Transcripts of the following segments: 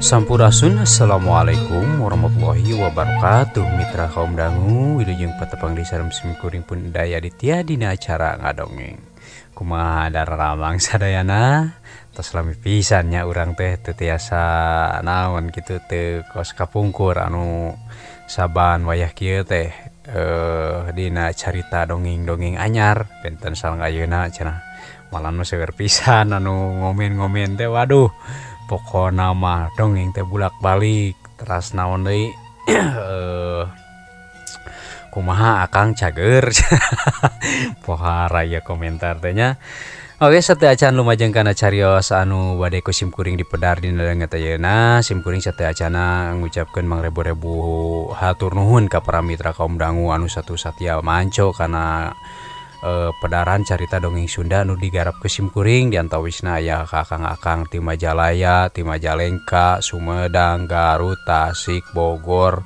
Sampurasun. Assalamualaikum warahmatullahi wabarakatuh. Mitra kaum dangu wilujeng patepang di sarem simkuring pun daya ditya dina acara ngadongeng. Kumaha dararamang sadayana tos lami pisannya urang teh teu tiasa naon kitu teu kos kapungkur anu saban wayah kieu teh dina carita dongeng-dongeng anyar benten sareng ayeuna cenah. Malah nu seger pisan anu ngomen-ngomen teh waduh. Pokona mah dongeng teh bulak-balik teras naon deui kumaha akang cager poha raya komentar teh nya. Oke, sateu acan lumajeng kana carios anu bade ku simkuring dipedar dina leungeut ayeuna. Simkuring sateu acana ngucapkeun mangrebu-rebu hatur nuhun ka para mitra kaum dangu anu satu satya manco kana pedaran carita dongeng Sunda nu digarap ke simkuring diantawisna aya kakang-akang ti Majalaya, ti Majalengka, Sumedang, Garut, Tasik, Bogor,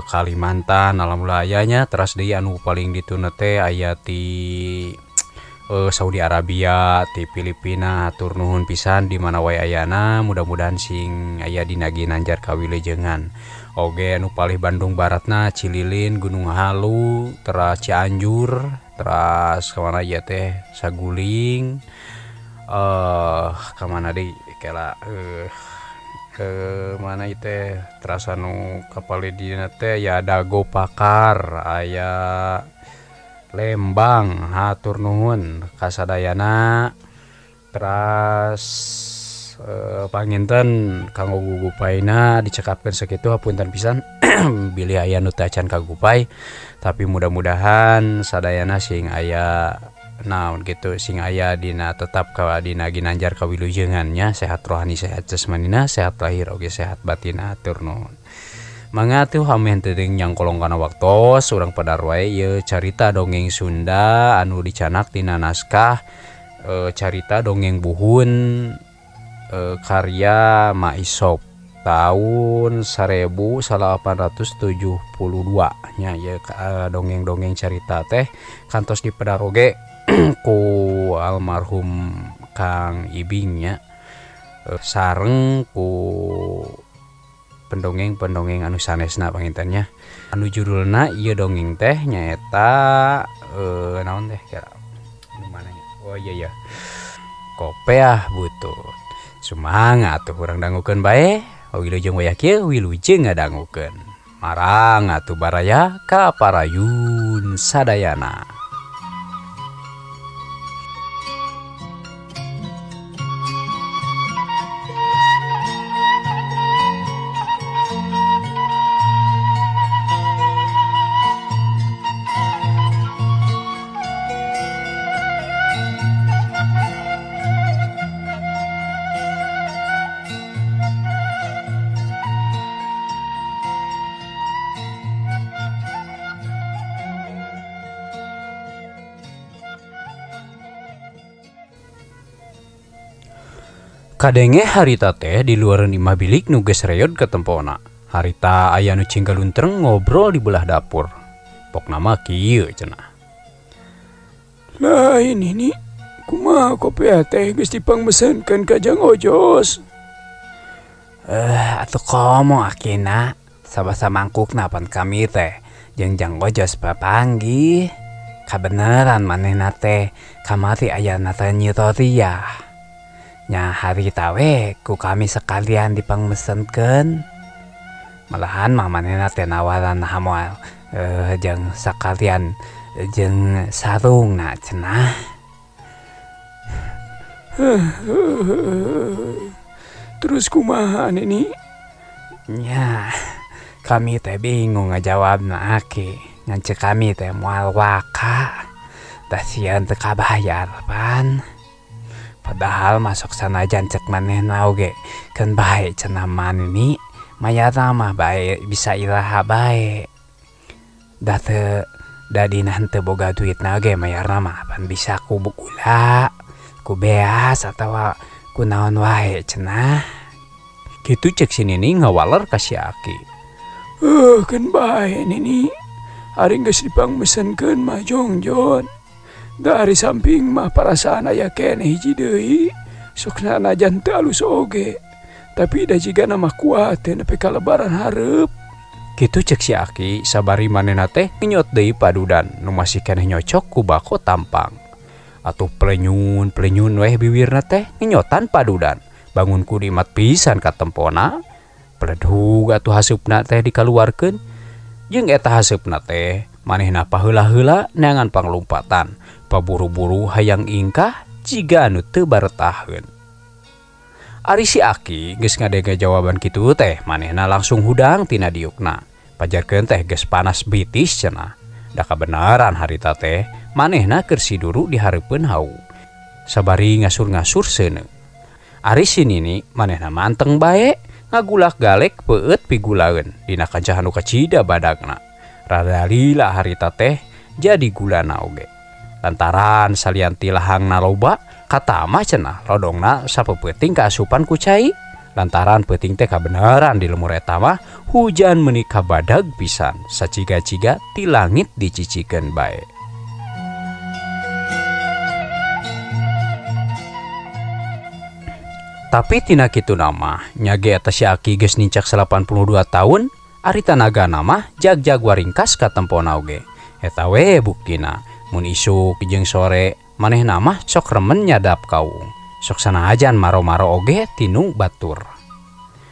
Kalimantan, alhamdulillah ayanya. Teras deui anu paling dituna teh aya ti Saudi Arabia, ti Filipina. Hatur nuhun pisan di mana wae ayana, mudah-mudahan sing aya dina ginanjar kawilujengan. Oge anu palih Bandung Baratna Cililin, Gunung Halu, teras Cianjur, teras kamana ieu teh Saguling, kamana deui kela ke mana ieu teh teras anu kapalih dina teh ya Dago Pakar, aya Lembang. Hatur nuhun kasadayana. Teras panginten kanggo gugupayna dicekapkeun sakitu hapunten pisan bilih aya nu teu acan kagupay, tapi mudah-mudahan sadayana sing aya naon kitu sing aya dina tetap ka dina ginanjar kawilujengan nya, sehat rohani, sehat jasmanina, sehat lahir oge sehat batin. Hatur nuhun. Mangga atuh hameh teuing nyangkolong kana waktos urang pedar wae ieu carita dongeng Sunda anu dicanak tina naskah carita dongeng Buhun karya Ma Isop tahun 1872 nya ya. Dongeng-dongeng carita teh kantos dipedar oge ku almarhum Kang Ibing nya, sareng ku pendongeng-pendongeng anu sanesna pangintennya. Anu judulna ieu dongeng teh nyaeta naon teh kira nu mananya. Oh iya Kopeah Butut. Sumangga atuh urang dangukeun bae, wilujeng wayah kieu wilujeng ngadangukeun. Marang atuh baraya ka parayun sadayana. Kadenge harita teh di luareun imah bilik nu geus reod ka tempona. Harita aya nu cinggaluntreng ngobrol di belah dapur. Pokna mah kieu cenah. Lah ini kumaha kopiah teh geus dipangmesenkeun ka Jang Ojos? Atuh komo akina sabasa mangkukna pan kami teh jeung Jang Ojos papanggih. Kabeneran manehna teh kamari ayana teh Nyi Roria. Nya harita we ku kami sekalian dipangmesenkeun. Malahan mah manehna teh nawaran hamoal jeung sakalian jeung sarungna cenah. Terus kumaha ini? Nya kami teh bingung ngajawabna aki. Ngan ceuk kami teh moal waka. Tah sieun teu kabayar pan. Padahal masuk sanajan cek manehna oge keun bae cenah manini mayarna mah bae bisa iraha bae. Da dina henteu boga duitna oge mayarna mah pan bisa ku gula, ku beas atawa ku naon wae cenah. Kitu cek si Nini ngawaler ka si Aki. Keun bae Nini. Ari geus dipangmesenkeun mah jongjon. Dari samping mah perasaan aya keneh hiji deui, sok sanajan teu alus oge. Tapi da jiga nama kuat teh nepi ka lebaran hareup. Kitu cek si Aki sabari manehna teh ngenyot deui padudan nu masih keneh nyocok ku bako tampang. Atuh plenyun weh bibirna teh ngenyotan padudan. Bangun ku dimat pisan ka tempona. Pledhug atuh haseupna teh dikaluarkeun. Jeung eta haseupna teh manehna paheula-heula neangan panglumpatan. Paburu-buru hayang ingkah jiga anu teu baretaheun. Ari si Aki geus ngadenge jawaban kitu teh manehna langsung hudang tina diukna. Pajarkeun teh geus panas bitis cenah. Da kabenaran harita teh manehna keur siduru di hareupeun hau. Sabari ngasur-ngasur seuneu. Ari sinini manehna manteng bae ngagulak galek peueut pigulaeun dina kancah anu kacida badagna. Rada lila harita teh jadi gulana oge. Lantaran salianti lahangna loba katama cenah lodongna sapeuting kaasupan ku cai. Lantaran peuting teh kabeneran di lemur eta mah hujan meuni kabadag pisan saciga-ciga ti langit dicicikeun bae. Tapi tina kitu nama nyage eta si Aki geus nincak 82 tahun ari tanagana mah jag-jag waringkas ka tempona oge. Eta we buktina mun isuk jeung sore manehna mah sok remen nyadap kaung. Sok sanajan maro-maro oge tinu batur.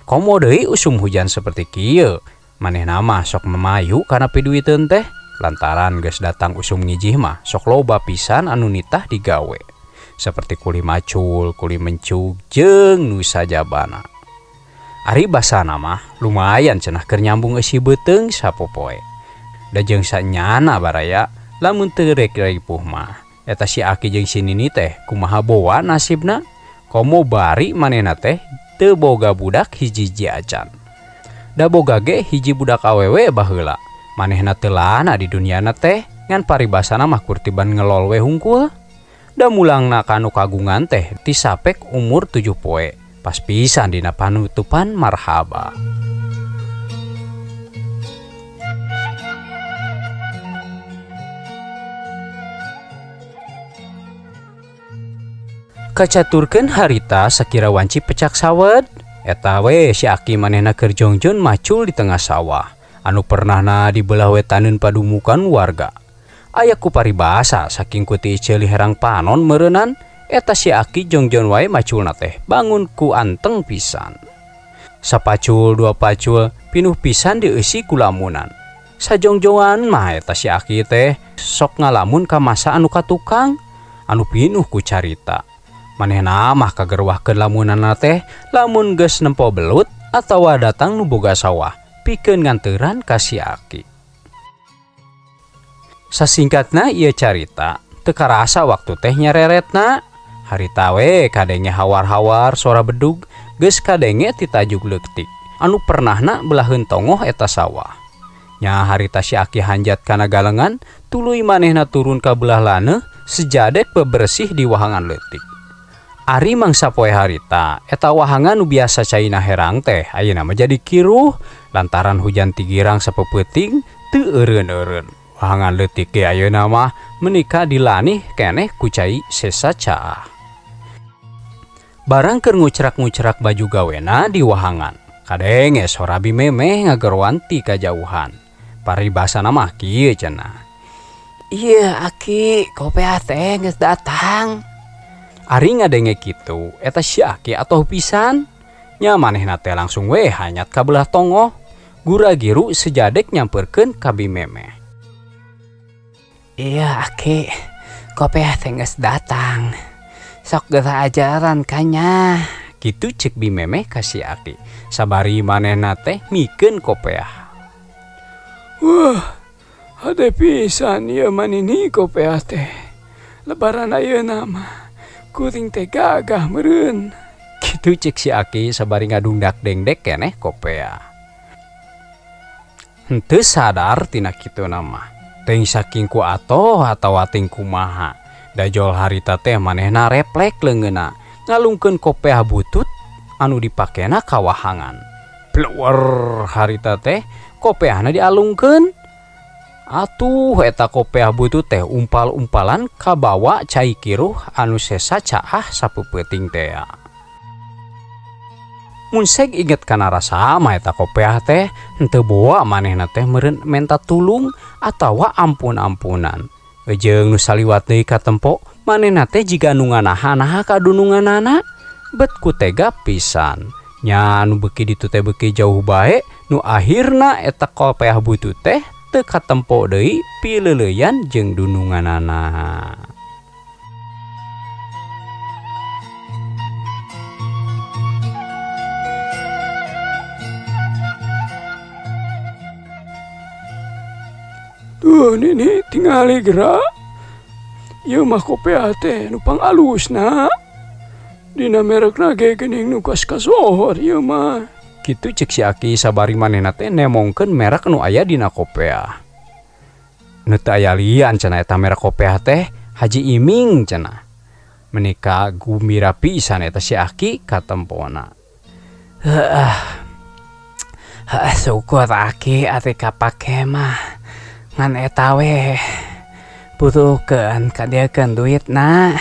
Komo deui usum hujan seperti kieu. Manehna mah sok memayu kana piduiteun teh. Lantaran geus datang usum ngijih mah sok loba pisan anu nitah digawe. Seperti kuli macul, kuli mencuk, jeung nu sajabana. Ari basana mah lumayan cenah keur nyambung eusi beuteung sapopoe. Da jeung sanyana baraya lamun teu rek ripuh mah. Eta si Aki jeung si Nini teh kumaha boa nasibna? Komo bari manehna teh teu boga budak hiji-hiji acan. Da boga ge hiji budak awewe baheula. Manehna teu lana di duniana teh ngan paribasana mah kurtiban ngelol we hungkul. Da mulangna kanu kagungan teh ti sapek umur 7 poe. Pas pisan dina panutupan marhaba. Kacaturkeun harita sakira wanci pecak sawed. Eta we si Aki manehna keur jongjon macul di tengah sawah anu pernahna dibelah wetaneun padumukan warga. Aya ku paribasa saking kuti ceuli herang panon meureunnan eta si Aki jongjon wae maculna teh bangun ku anteng pisan. Sapacul dua pacul pinuh pisan dieusi ku lamunan. Sajongjongan mah eta si Aki teh sok ngalamun ka masa anu katukang anu pinuh ku carita. Manehna mah kagerwahkeun lamunanna teh lamun geus nempo belut atawa datang nu boga sawah pikeun nganteuran ka si Aki. Sasingkatna ieu carita teu karasa waktu teh nyareretna. Harita we kadenge hawar-hawar sora bedug geus kadenge ti tajuk leutik anu pernahna belaheun tongoh eta sawah. Nya harita si Aki hanjat kana galengan tuluy manehna turun ka belah laneuh sejadek bebersih di wahangan leutik. Ari mangsa poe harita eta wahangan nu biasa caina herang teh ayeuna mah jadi kiruh lantaran hujan tigirang sapeuting teu eureun-eureun. Wahangan leutik ge ayeuna mah menika dilanih keneh ku cai sesa caah. Barang keur ngucrak-ngucrak baju gawena di wahangan. Kadenge sora bimemeh ngageroan ti kajauhan. Paribasana mah kieu cenah. Ieu Aki, kopea teh geus datang. Ari ngadenge kitu eta si Aki atoh pisan. Nya manehna teh langsung we hanyat ka belah tongoh. Gura-giru sejadek nyamperkeun ka bimemeh. Iya Aki, kopea teh geus datang. Sok geus ajaran kanya. Kitu cek bimemeh ka si Aki. Sabari manehna teh mikeun kopea. Wah, hade pisan ieu manini kopea teh. Lebaran ayeuna mah kuring teh gagah meureun. Kitu cek si Aki sabari ngadungdak dengdek keneh kopea. Henteu sadar tina kitu nama. Teuing saking ku atoh atawa teuing kumaha. Dajol harita teh manehna replek leungeunna ngalungkeun kopea butut anu dipakena ka wahangan. Pleuwer harita teh kopeana dialungkeun. Atuh eta kopea butut teh umpal-umpalan kabawa cai kiruh anu sesa caah sapeuting teh. Munsek inget kana rasa mah eta kopiah teh henteu boa manehna teh meureun menta tulung atawa ampun-ampunan. Jeung nu saliwat deui ka tempo manehna teh jiga nu nganaha-naha ka dununganana bet ku tega pisan. Nya nu beuki ditu teh beuki jauh bae nu akhirna eta kopiah butut teh teu katempo deui pileuleuyan jeung dununganana. Tuh nini tingali gerak. Ieu mah kopiah teh nu pangalusna. Dina merekna ge geuning nu kas-kasohor ieu mah. Kitu cek si Aki sabari manehna teh nemongkeun merek nu aya dina kopiah. Nu teu aya lian cenah eta merek kopiah teh Haji Iming cenah. Menika gumbira pisan eta si Aki ka tempona. Syukur Aki ati kapake mah. Ngan eta we butuhkeun kadiekeun duitna.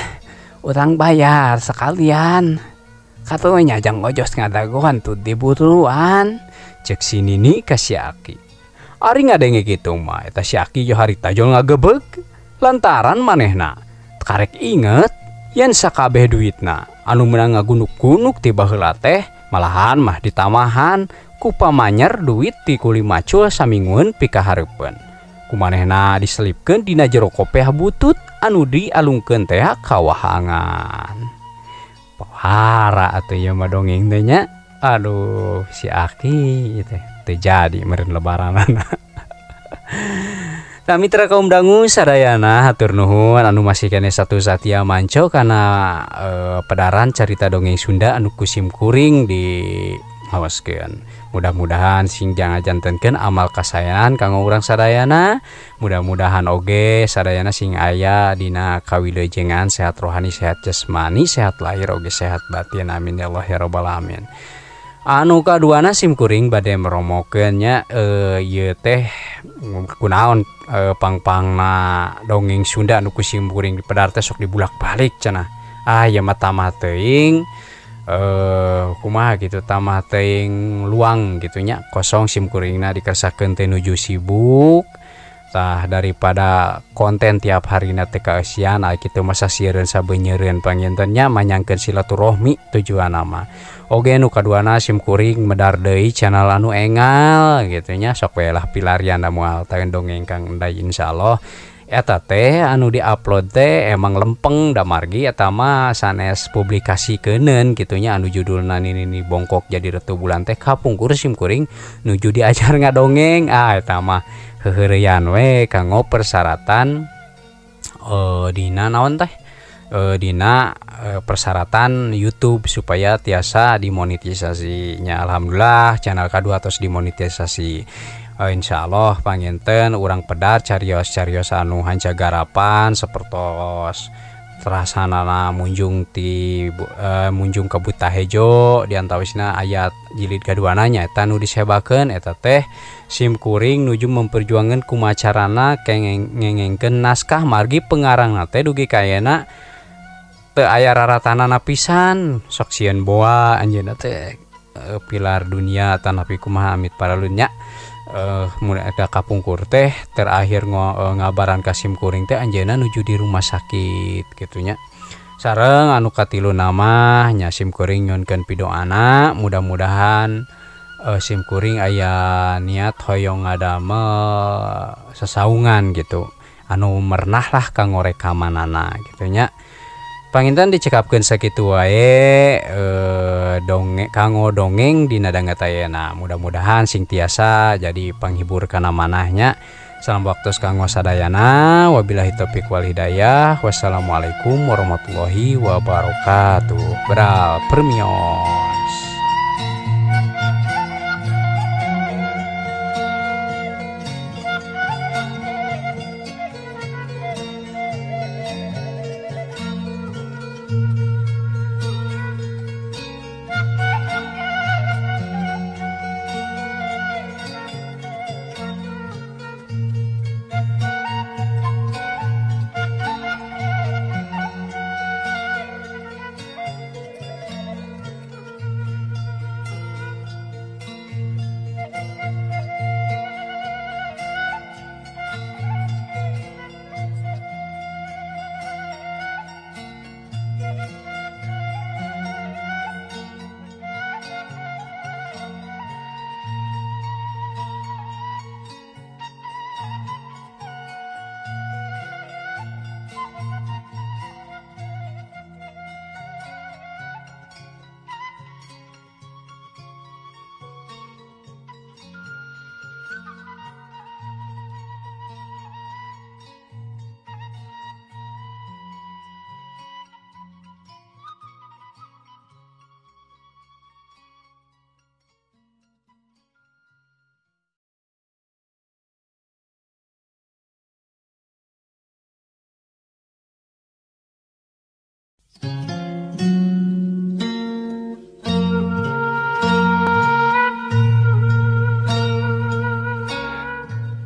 Urang bayar sekalian. Katunya jang ojos ngadagoan tuh dibutuhan. Cek si Nini ka si Aki. Ari ngadenge kitu mah eta si Aki jo harita jo ngagebeg. Lantaran manehna karek inget yen sakabeh duitna anu meunang ngagunuk-gunuk ti baheula teh malahan mah ditamahan ku pamanyer duit ti kuli macul saminggueun pikahareupeun. Kumanehna diselipkeun dina jero kopiah butut anu dialungkeun teh ka wahangan. Pohara atuh ieu mah dongeng teh nya. Aduh si Aki teh teu jadi meureun lebaranana. Nah mitra kaum dangu sadayana hatur nuhun anu masih kene satu satia manco kana pedaran carita dongeng Sunda anu kusim kuring di hawaskeun. Mudah-mudahan sing jantenkeun amal kasayangan kanggo urang sadayana. Mudah-mudahan oge sadayana sing aya dina kawilujengan sehat rohani, sehat jasmani, sehat lahir oge sehat batin. Amin ya Allah ya rabbal alamin. Anu kaduana sim kuring bade meromokeun nya ieu teh kunaon pang-pangna dongeng Sunda anu kusim kuring di pedar teh sok dibulak-balik cenah. Ieu mah tamah teuing kumaha gitu tamah teuing luang gitu nya kosong sim kuringna dikesakeun teh nuju sibuk tah daripada konten tiap harina teh kaeusian aya kitu mah sasiereun sabeunyereun panginten nya manyangkeun silaturahmi tujuan mah. Oge nu kaduana sim kuring medar deui channel anu engal gitu nya sok we lah pilarian da moal taeun dongeng Kang Endai insyaallah. Eta teh anu diupload teh emang lempeng da margi eta mah sanes publikasikeun gitunya anu judulna nini bongkok jadi ratu bulan teh kapungkur sim kuring nuju diajar ngadongeng. Eta mah heureuyan we kanggo persyaratan dina naon teh dina persyaratan YouTube supaya tiasa dimonetisasinya. Alhamdulillah channel kedua tos dimonetisasi. Insyaallah panginten urang pedar carios-carios anu hanca garapan sapertos terasanana munjung ke Butahejo diantawisna ayat jilid kaduana nya eta nu disebakeun eta teh sim kuring nuju memperjuangkeun kumacarana kengengkeun naskah margi pengarangna teh dugi kayana teu aya raratanana pisan sok sieun boa anjeunna teh pilar dunia tanapi kumaha amit paralun nya. Mulai ada kapungkur teh terakhir ngabaran kasim kuring teh anjeunna nuju di rumah sakit gitunya. Sareng anu katilu nama nya sim kuring nyunkeun pidoana mudah-mudahan sim kuring aya niat hoyong ngadamel sesaungan gitu anu mernah lah kanggo rekamanana gitunya. Panginten dicekapkeun sakitu wae dongeng kanggo dongeng dina dangatayana. Mudah-mudahan sing tiasa jadi panghibur kana manahnya. Salam waktos kanggo sadayana. Wabillahi taufiq wal hidayah. Wassalamualaikum warahmatullahi wabarakatuh. Beral permios.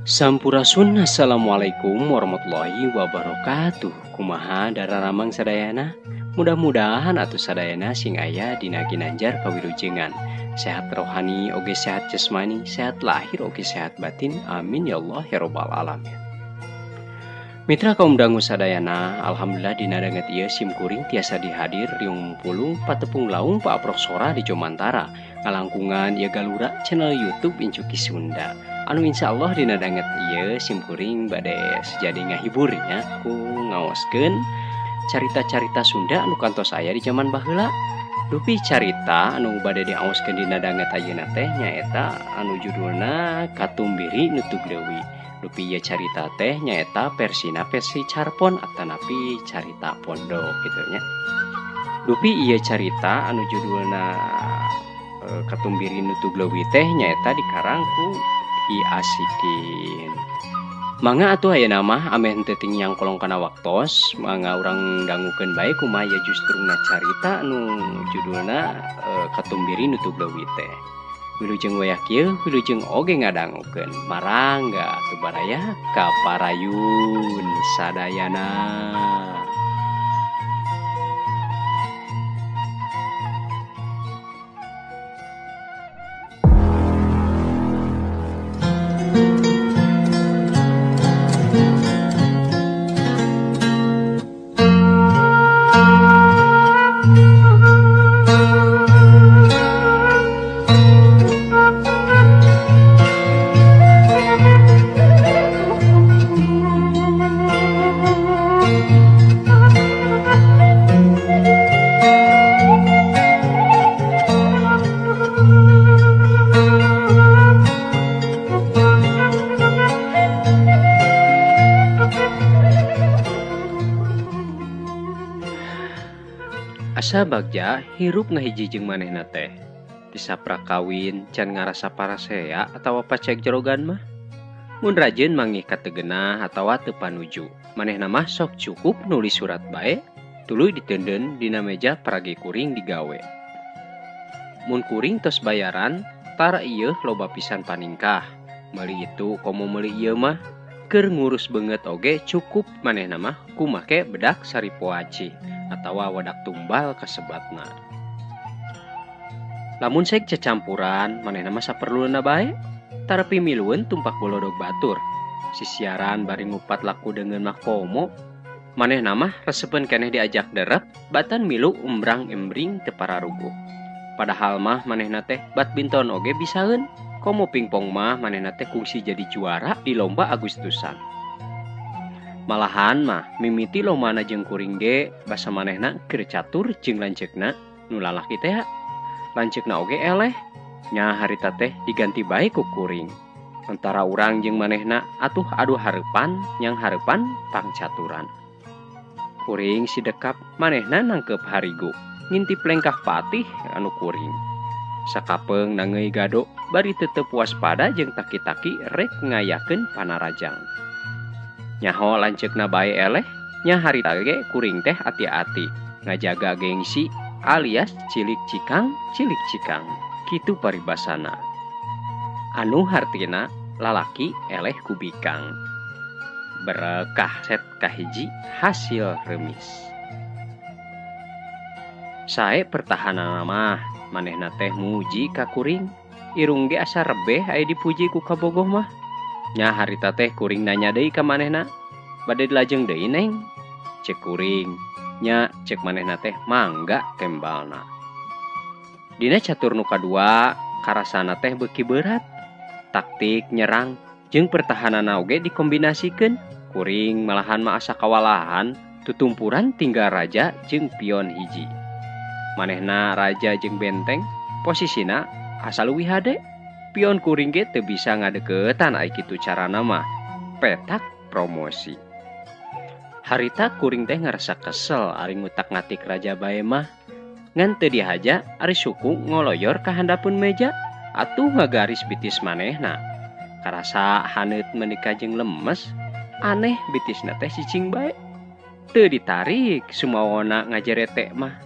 Sampurasun. Assalamualaikum warahmatullahi wabarakatuh. Kumaha dararamang sadayana? Mudah-mudahan atuh sadayana sing aya dina ginanjar kawilujengan. Sehat rohani oge sehat jasmani, sehat lahir oge sehat batin. Amin ya Allah ya rabbal alamin. Mitra kaum dangu sadayana, alhamdulillah dina danget ieu simkuring tiasa dihadir riung pulung patepung laung Pak Proksora di Jomantara. Ngalangkungan ieu galura channel YouTube Incuki Sunda. Anu insyaallah dina danget ieu simkuring bade sejadi ngahiburnya ku ngaoskeun carita-carita Sunda anu kantos aya di zaman baheula. Dupi carita anu bade diaoskeun dina danget ayeuna teh nyaeta anu judulna Katumbiri Nutug Leuwih. Dupi ieu carita teh nyaeta versina versi Carpon atanapi carita pondok kitu nya. Dupi ieu carita anu judulna Katumbiri Nutug Leuwih teh nyaeta dikarang ku I Asikin. Mangga atuh ayeuna mah ameh teu ting yang kolong kana waktos, mangga urang dangukeun bae kumaha ya justruna carita anu judulna Katumbiri Nutug Leuwih teh. Wilujeng wayah kieu wilujeng oge ngadangukeun. Marangga atuh baraya ka parayun sadayana. Asa bagja hirup ngahiji jeung manehna teh. Disapra kawin can ngarasa parasea atawa pacek jorogan mah. Mun rajin mangih kategenah atawa teu panuju. Manehna mah sok cukup nulis surat bae, tuluy diteundeun dina meja paragi kuring digawe. Mun kuring tos bayaran, tara ieu loba pisan paningkah. Meuli itu komo meuli ieu mah keur ngurus beungeut oge cukup manehna mah ku make bedak saripoaci atawa wadak tumbal kasebatna. Lamun saek cecampuran manehna mah saperluna bae, tarapi milueun tumpak bolodog batur. Sisiaran bari ngupat laku deungeun mah komo, manehna mah resepeun keneh diajak derep, batan milu umbrang-embring teu pararuguh. Padahal mah manehna teh badminton oge bisaeun, komo pingpong mah manehna teh kungsi jadi juara di lomba Agustusan. Malahan mah mimiti lombana jeung kuring ge basa manehna keur catur jeung lanceukna nu lalaki teh lanceukna oge eleh nya harita teh diganti bae ku kuring. Antara urang jeung manehna atuh adu hareupan nyang hareupan pangcaturan. Kuring sidekap manehna nangkep harigu ngintip lengkah patih anu kuring. Sakapeung nangeui gado bari tetep waspada jeung taki-taki rek ngayakeun panarajang. Nyaho lanceukna bae eleh, nya harita ge kuring teh ati-ati, ngajaga gengsi alias cilik cikang, kitu paribasana. Anu hartina lalaki eleh kubikang. Berekah set kahiji hasil remis. Sae pertahanan mah manehna teh muji ka kuring, irung ge asa rebeh aya dipuji ku kabogoh mah. Nya harita teh kuring nanya deui ka manehna, bade dilajeng deui neng? Cek kuring, nya cek manehna teh mangga kembalna. Dina catur nu kadua, karasana teh beuki berat. Taktik nyerang jeung pertahanan oge dikombinasikeun. Kuring malahan mah asa kawalahan, tutumpuran tinggal raja jeung pion hiji. Manehna raja jeung benteng, posisina asa leuwih hade. Pion kuring ge teu bisa ngadeuketan ai kitu carana mah. Petak promosi. Harita kuring teh ngarasa kesel ari ngutak ngatik raja bae mah. Ngan teu dihaja ari suku ngoloyor ka handapun meja atuh ngagaris bitis manehna. Karasa haneut menika jeung lemes, aneh bitisna teh cicing bae. Teu ditarik sumawana ngajerete mah.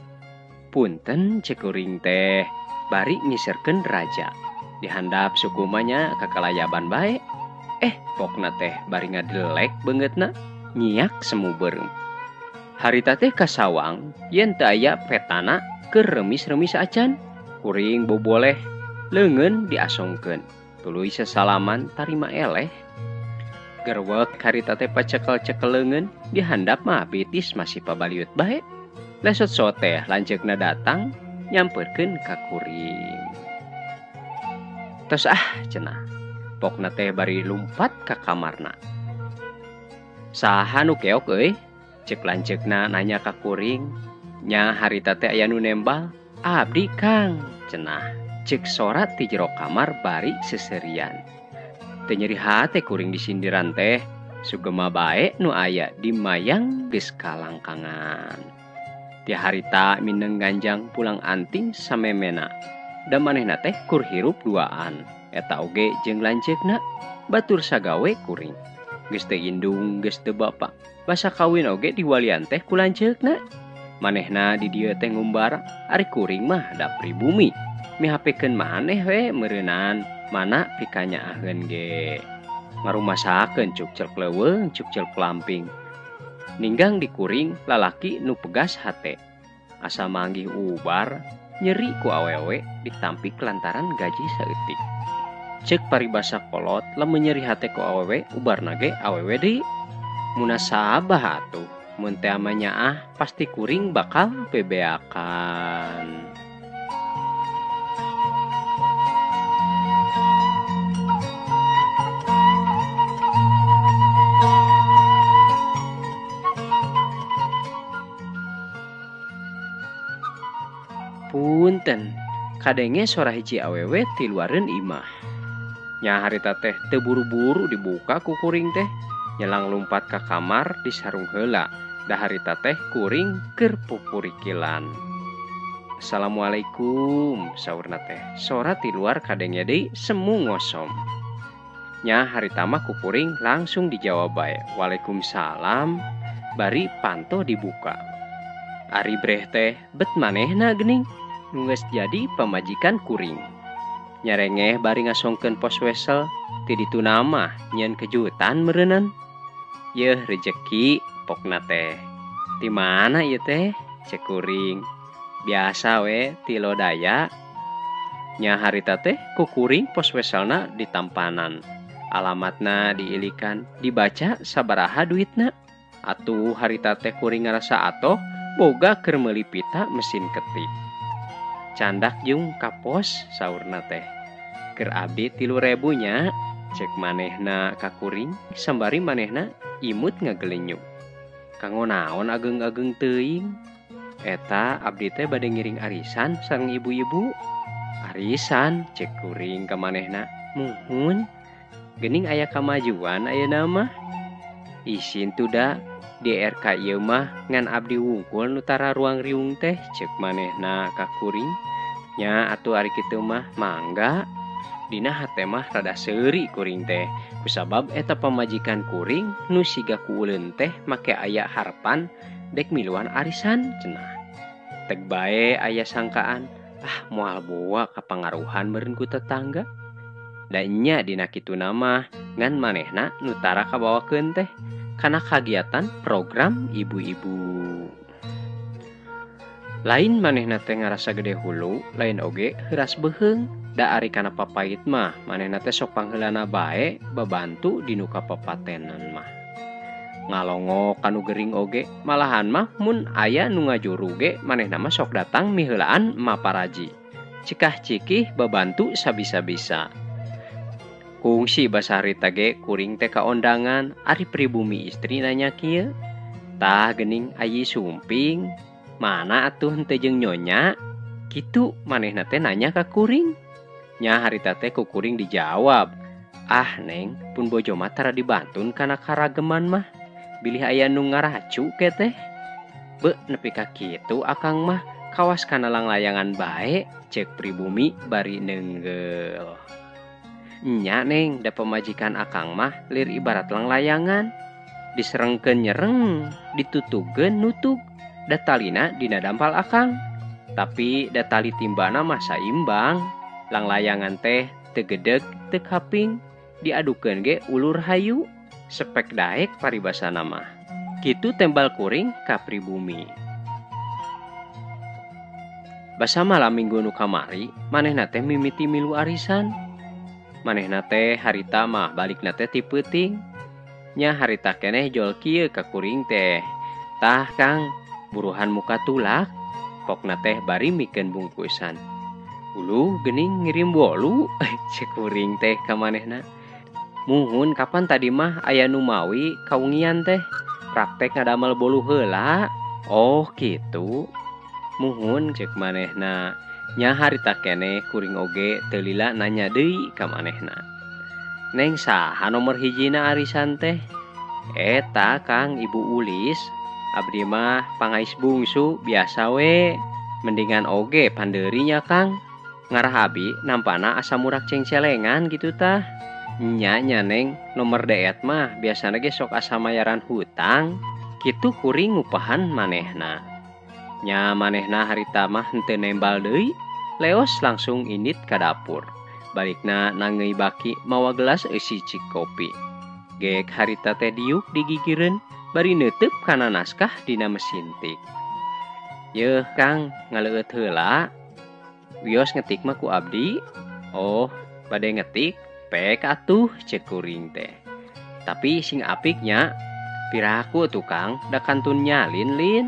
Punten cek kuring teh bari ngiserkeun raja. Dihandap sukumanya kakalayaban bae. Pokna teh bari ngadelek beungeutna nyiak semu beureum. Harita teh ka sawang yen teu aya petana keur remis-remis acan. Kuring boboleh leungeun diasongkeun. Tuluy sasalaman tarima eleh. Gerwek harita teh pacekel-cekel leungeun dihandap mah bitis masih pabaliut bae. Lesot-sot teh lanceukna datang nyampeurkeun ka kuring. Tos cenah. Pokna teh bari lumpat ka kamarna. Saha nu keok euy? Cek lanceukna nanya ka kuring. Nya harita teh aya nu nembal. Abdi Kang, cenah. Cek sorat ti jero kamar bari seserian. Teu nyeri hate kuring disindiran teh. Sugema bae nu aya di mayang geus kalangkangan. Ti harita mineng ganjang pulang anting samemena. Da manehna teh kur hirup duaan. Eta oge jeung lanceukna batur sagawe kuring. Geus teu indung, geus teu bapa. Basa kawin oge diwalian teh ku lanceukna. Manehna di dieu teh ngumbar ari kuring mah da pribumi. Mihapekeun maneh we meureunan mana pikanyaaheun ge. Ngarumasakeun cuk celek leuweung, cuk celek lamping. Ninggang di kuring lalaki nu pegas hate. Asa manggih ubar, nyeri ku awewe ditampik lantaran gaji saeutik. Cek paribasa kolot lamun nyeri hate ku awewe ubarna ge awewe deui. Mun sabah atuh, mun teu ama nyaah pasti kuring bakal bebeakan. Punten, kadenge sora hiji awewe ti luareun imah. Nya harita teh teu buru-buru dibuka ku kuring teh, nyelang lumpat ka kamar disarung heula. Da harita teh kuring keur pupurikilan. Assalamualaikum, saurna teh. Sora ti luar kadenge deui semu ngosom. Nya harita mah ku kuring langsung dijawab bae. Waalaikumsalam, bari panto dibuka. Ari breh teh bet manehna geuning. Nu geus jadi pamajikan kuring. Nyarengeh bari ngasongkeun pos wesel ti ditu nama nyeun kejutan meureunan. Yeuh rejeki pokna teh. Ti mana ieu teh? Cek kuring. Biasa we ti lodaya. Nya harita teh ku kuring pos weselna ditampanan. Alamatna diilikan, dibaca sabaraha duitna. Atuh harita teh kuring ngarasa atoh boga keur meuli pita mesin ketik. Candak jeung ka pos, saurna teh. Keur abdi 3.000 nya, cek manehna ka kuring, sambari manehna imut ngagelenyuk. Kanggo naon ageng-ageng teuing? Eta abdi teh bade ngiring arisan sareng ibu-ibu. Arisan, cek kuring ka manehna. Muhun, geuning aya kamajuan ayeuna mah. Isin tuh da. Di RK ieu mah ngan abdi wungkul nu tara ruang riung teh, cek manehna ka kuring. Nya atuh ari kitu mah mangga. Dina hate mah rada seuri kuring teh. Kusabab eta pamajikan kuring nu siga ku uleun teh make aya harapan dek miluan arisan cenah. Teg bae aya sangkaan, moal boa kapangaruhan meureun ku tetangga. Da nya dina kituna mah ngan manehna nu tara kabawakeun teh kana kagiatan program ibu-ibu. Lain manehna teh ngarasa gede hulu, lain oge heuras beuheung. Da ari kana papait mah manehna teh sok pangheulana bae babantu dinu kapapatenan mah. Ngalongok kanu gering oge, malahan mah mun aya nu ngajuru ge manehna mah sok datang miheulaan maparaji. Cikah-cikih babantu sabisa-bisa. Kungsi basa harita ge kuring teh kaondangan ari pribumi istri nanya kieu. Tah geuning ayi sumping, mana atuh henteu jeung nyonya? Kitu manehna teh nanya ka kuring. Nya harita teh ku kuring dijawab, Neng, pun bojo mah tara dibantun kana karageman mah. Bilih aya nu ngaracu ke teh. Beu nepi ka kitu akang mah kawas kana langlayangan bae, cek pribumi bari neunggel. Nya Neng, da pemajikan akang mah lir ibarat langlayangan. Diserengkeun nyereng, ditutugkeun nutug. Da talina dina dampal akang. Tapi da tali timbana mah saimbang. Langlayangan teh teu gedeg, teu kaping. diadukeun ge ulur hayu sepek daek paribasana mah. Kitu tembal kuring ka pribumi. Basa malam minggu nu kamari manehna teh mimiti milu arisan. Manehna teh harita mah balikna teh ti peuting. Nya harita keneh jol kieu ka kuring teh. Tah Kang, buruhan muka tulak. Pokna teh bari mikeun bungkusan. Ulu geuning ngirim bolu cek kuring teh ka manehna. Muhun kapan tadi mah aya nu mawi kaungian teh. Praktek ngadamel bolu heula. Oh kitu. Muhun cek manehna. Nya harita keneh kuring oge teu lila nanya deui ka manehna. Neng saha nomor hijina arisan teh? Eta Kang Ibu Ulis. Abdi mah pangais bungsu biasa we. Mendingan oge pandeurinya Kang. Ngarah abi nampana asa murak cengcelengan gitu tah. Nya neng nomor deet mah biasana ge sok asa mayaran hutang. Kitu kuring ngupahan manehna. Nya manehna harita mah henteu nembal deui, leos langsung indit ka dapur. Balikna nangeui baki mawa gelas eusi cik kopi. Gek harita teh diuk digigireun bari neuteub kana naskah dina mesin tik. Yeuh Kang, ngaleueut heula. Wios ngetik mah ku abdi. Oh, bade ngetik, pek atuh cek kuring teh. Tapi sing apiknya, piraku tuh Kang, da kantun nyalin lin.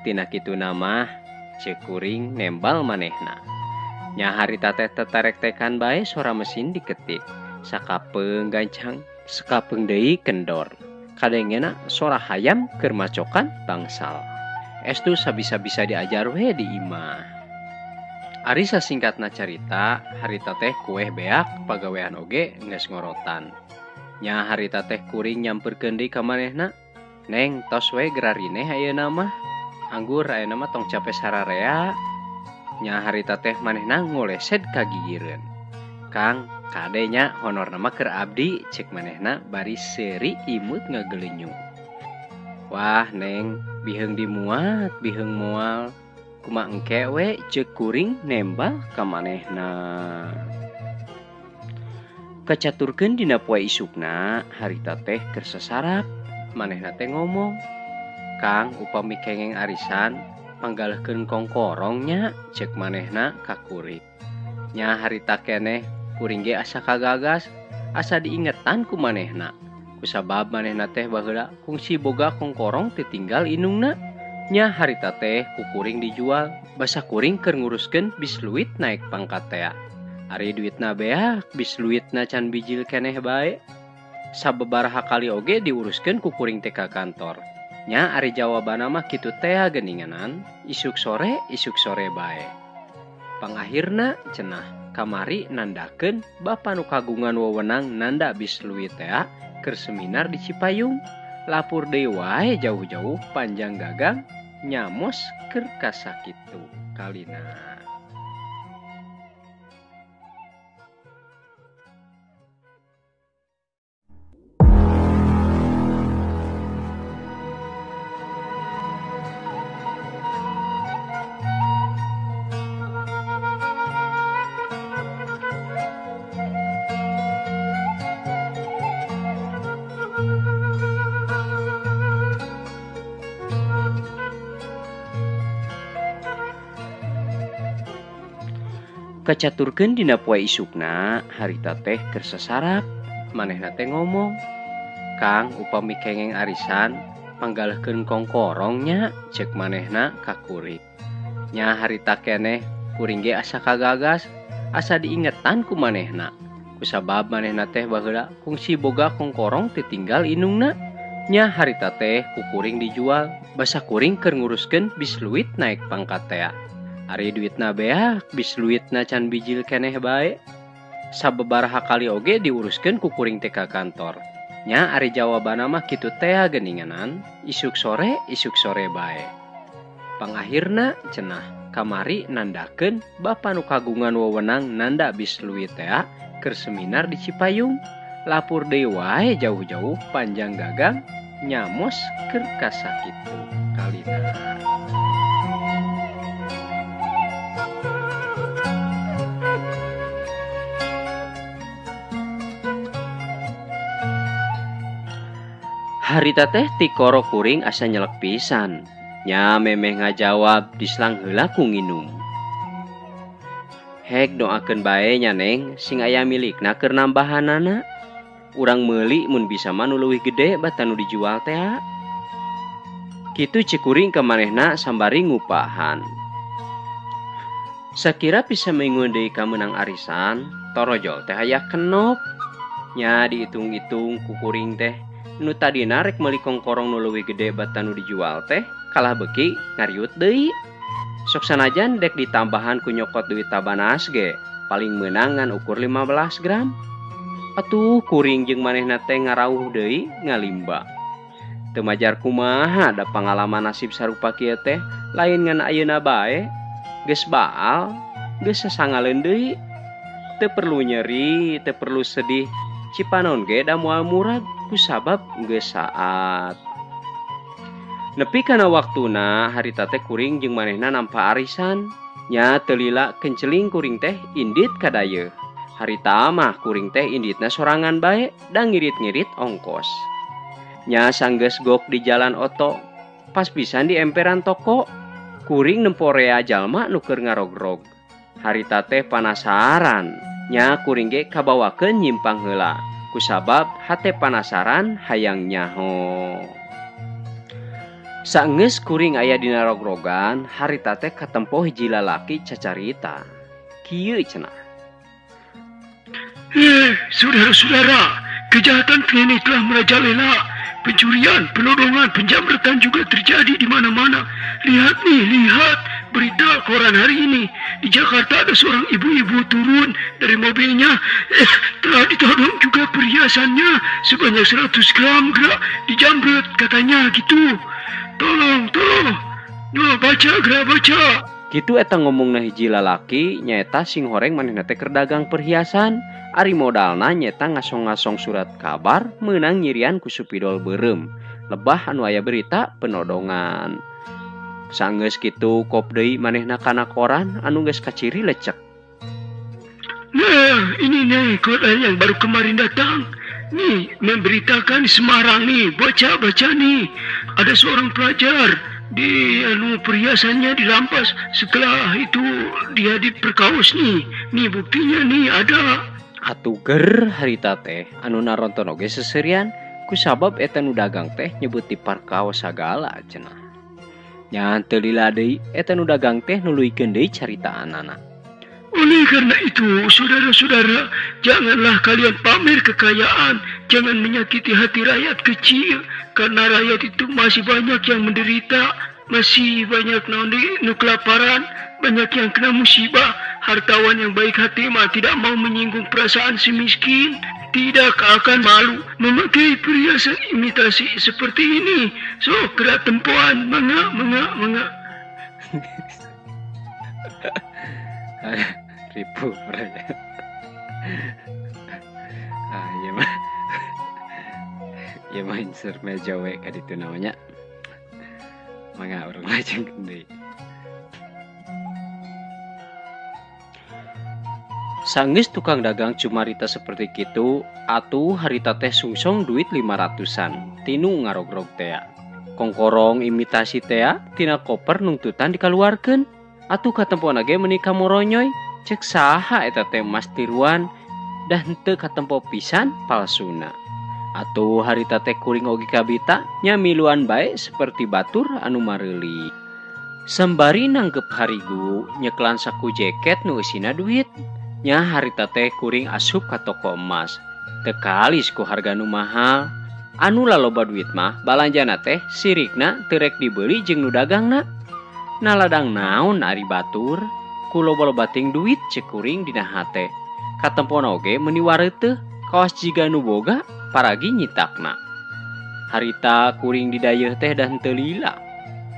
Tina kitu namah cek kuring nembal manehna. Nya harita teh tetarek tekan bae sora mesin diketik. Sakapeung gancang, sakapeung deui kendor. Kadengena sora hayam keur macokan bangsal. Estu sabisa-bisa diajar we di imah. Ari sasingkatna carita, harita teh kueh beak pagawean oge geus ngorotan. Nya harita teh kuring nyamperkeun deui ka manehna. Neng, tos we gerarineh ayeuna mah. Anggur ayeuna mah tong cape sararea. Nya harita teh manehna ngolesed ka gigireun. Kang, kadenya honorna mah keur abdi cek manehna bari seuri imut ngagelenyung. Wah, Neng, biheung dimuat, biheung moal. Kumaha engke we ceuk kuring nembal ka manehna. Kacaturkeun dina poe isukna, harita teh keur sasarap. Manehna teh ngomong, "Kang, upami kengeng arisan, panggalehkeun kongkorongnya," cek manehna ka kuring. Nya harita keneh kuring ge asa kagagas, asa diingetan ku manehna. Kusabab manehna teh baheula kungsi boga kongkorong teu tinggal inungna. Nya harita teh ku kuring dijual, basa kuring keur nguruskeun bis luit naik pangkat teh. Ari duitna beak, bis luitna can bijil keneh bae. Sababaraha kali oge diuruskeun ku kuring teh ka kantor. Nya ari jawabana mah kitu teh geuninganan, isuk sore bae. Pangakhirna cenah kamari nandakeun bapa nu kagungan wewenang nanda bis luit teh keur seminar di Cipayung. Lapur deui wae jauh-jauh panjang gagang nyamos keur ka sakitu kalina. Kacaturkeun dina poe isukna, harita teh keur sasarap. Manehna teh ngomong, "Kang, upami kengeng arisan, panggalehkeun kongkorongnya," cek manehna ka kuring. Nya harita keneh kuring ge asa kagagas, asa diingetan ku manehna. Kusabab manehna teh baheula kungsi boga kongkorong teu tinggal inungna. Nya harita teh ku kuring dijual, basa kuring keur nguruskeun bis luit naik pangkat teh. Ari duitna beak, bis luitna can bijil keneh bae. Sababaraha kali oge diuruskeun ku kuring teh ka kantor. Nya ari jawabana mah kitu teh geuninganan, isuk sore bae. Pangakhirna cenah kamari nandakeun bapa nu kagungan wewenang nanda bis luit teh keur seminar di Cipayung. Lapur deui wae jauh-jauh panjang gagang nyamos keur ka sakitu kalina. Harita teh ti koro kuring asa nyelek pisan. Nya memeh ngajawab diselang heula ku nginum. Hek doakeun bae nya Neng, sing aya milikna keur nambahanana. Urang meuli mun bisa mah nu leuwih gede batan nu dijual teh. Kitu cek kuring ka manehna sambari ngupahan. Sakira bisa mengun deui ka meunang arisan, torojol teh aya kenop. Nya diitung-itung ku kuring teh, nu tadina rek meuli kongkorong nu leuwih gede batan nu dijual teh, kalah beuki ngariut deui. Sok sanajan dek ditambahan ku nyokot duit tabanas ge, paling meunangan ukur 15 gram. Atuh kuring jeung manehna teh ngarawuh deui ngalimba. Teu majar kumaha da pangalaman nasib sarupa kieu teh, lain ngan ayeuna bae. Geus baal, geus sasangaleun deui. Teu perlu nyeri, teu perlu sedih. Cipanon ge da moal murag kusabab geus saat. Nepi kana waktuna harita teh kuring jeung manehna nampa arisan. Nya teu lila kenceling kuring teh indit ka dayeuh. Harita mah kuring teh inditna sorangan bae da ngirit-ngirit ongkos. Nya sanggeus gok di jalan oto, pas pisan di emperan toko, kuring nemporea jalma nu keur ngarogrog. Harita teh panasaran, nya kuring ge kabawakeun nyimpang heula, kusabab hate panasaran hayang nyaho. Saenggeus kuring aya dina rogrogan, harita teh katempo hiji lalaki cacarita. Kieu cenah. Saudara-saudara, kejahatan ini telah merajalela. Pencurian, penodongan, penjamretan juga terjadi di mana-mana. Lihat nih, lihat berita koran hari ini. Di Jakarta ada seorang ibu-ibu turun dari mobilnya. Telah ditodong juga perhiasannya sebanyak 100 gram gerak dijamret katanya gitu. Tolong. Nah, baca gerak baca. Kitu eta ngomongna hiji lalaki nyaeta sing horeng manehna teh keur dagang perhiasan. Ari modalna nyeta ngasong-ngasong surat kabar meunang nyirian ku supidol beureum. Lebah anu aya berita penodongan. Saenggeus kitu kop deui manehna kana koran anu geus kaciri lecek. Nah, ini nih koran yang baru kemarin datang. Nih, memberitakan di Semarang nih, baca nih. Ada seorang pelajar di perhiasannya dirampas. Setelah itu dia diperkaos nih. Nih buktinya nih ada. Atuh ger harita teh anu naronton oge seserian kusabab eta nu dagang teh nyebut di parkaos sagala cenah. Nya teu lila deui eta nu dagang teh nuluykeun deui caritaanana. Oleh karena itu, saudara-saudara, janganlah kalian pamer kekayaan, jangan menyakiti hati rakyat kecil, karena rakyat itu masih banyak yang menderita, masih banyak nu kelaparan, banyak yang kena musibah. Hartawan yang baik hati mah tidak mau menyinggung perasaan si miskin, tidak akan malu memakai perhiasan imitasi seperti ini. So, gerak tempuan, mengak. Ribu mereka. Iya mah. Iya mah insert meja we ka ditu namanya. Mangga urang lajeng deui. Saenggeus tukang dagang cumarita seperti kitu, atuh harita teh sungsong duit 500-an tinu ngarogrog teh. Kongkorong imitasi teh tina koper nungtutan dikaluarkeun. Atuh katempona ge meuni kamoronyoy, cek saha eta teh mas tiruan dah henteu katempo pisan palsuna. Atuh harita teh kuring oge kabita nya miluan bae seperti batur anu mareuli. Sembari nanggep harigu nyeklan saku jaket nu eusina duit. Nya harita teh kuring asup ka toko emas. Teu kalis ku harga nu mahal. Anu laloba duit mah balanjana teh sirikna teu rek dibeuli jeung nu dagangna. Naladang naon ari batur? Ku loba-loba ting duit cek kuring dina hate. Katempona oge meuni wareuteuh kaos jiga nu boga paragi nyitakna. Harita kuring di dayeuh teh dan teu lila.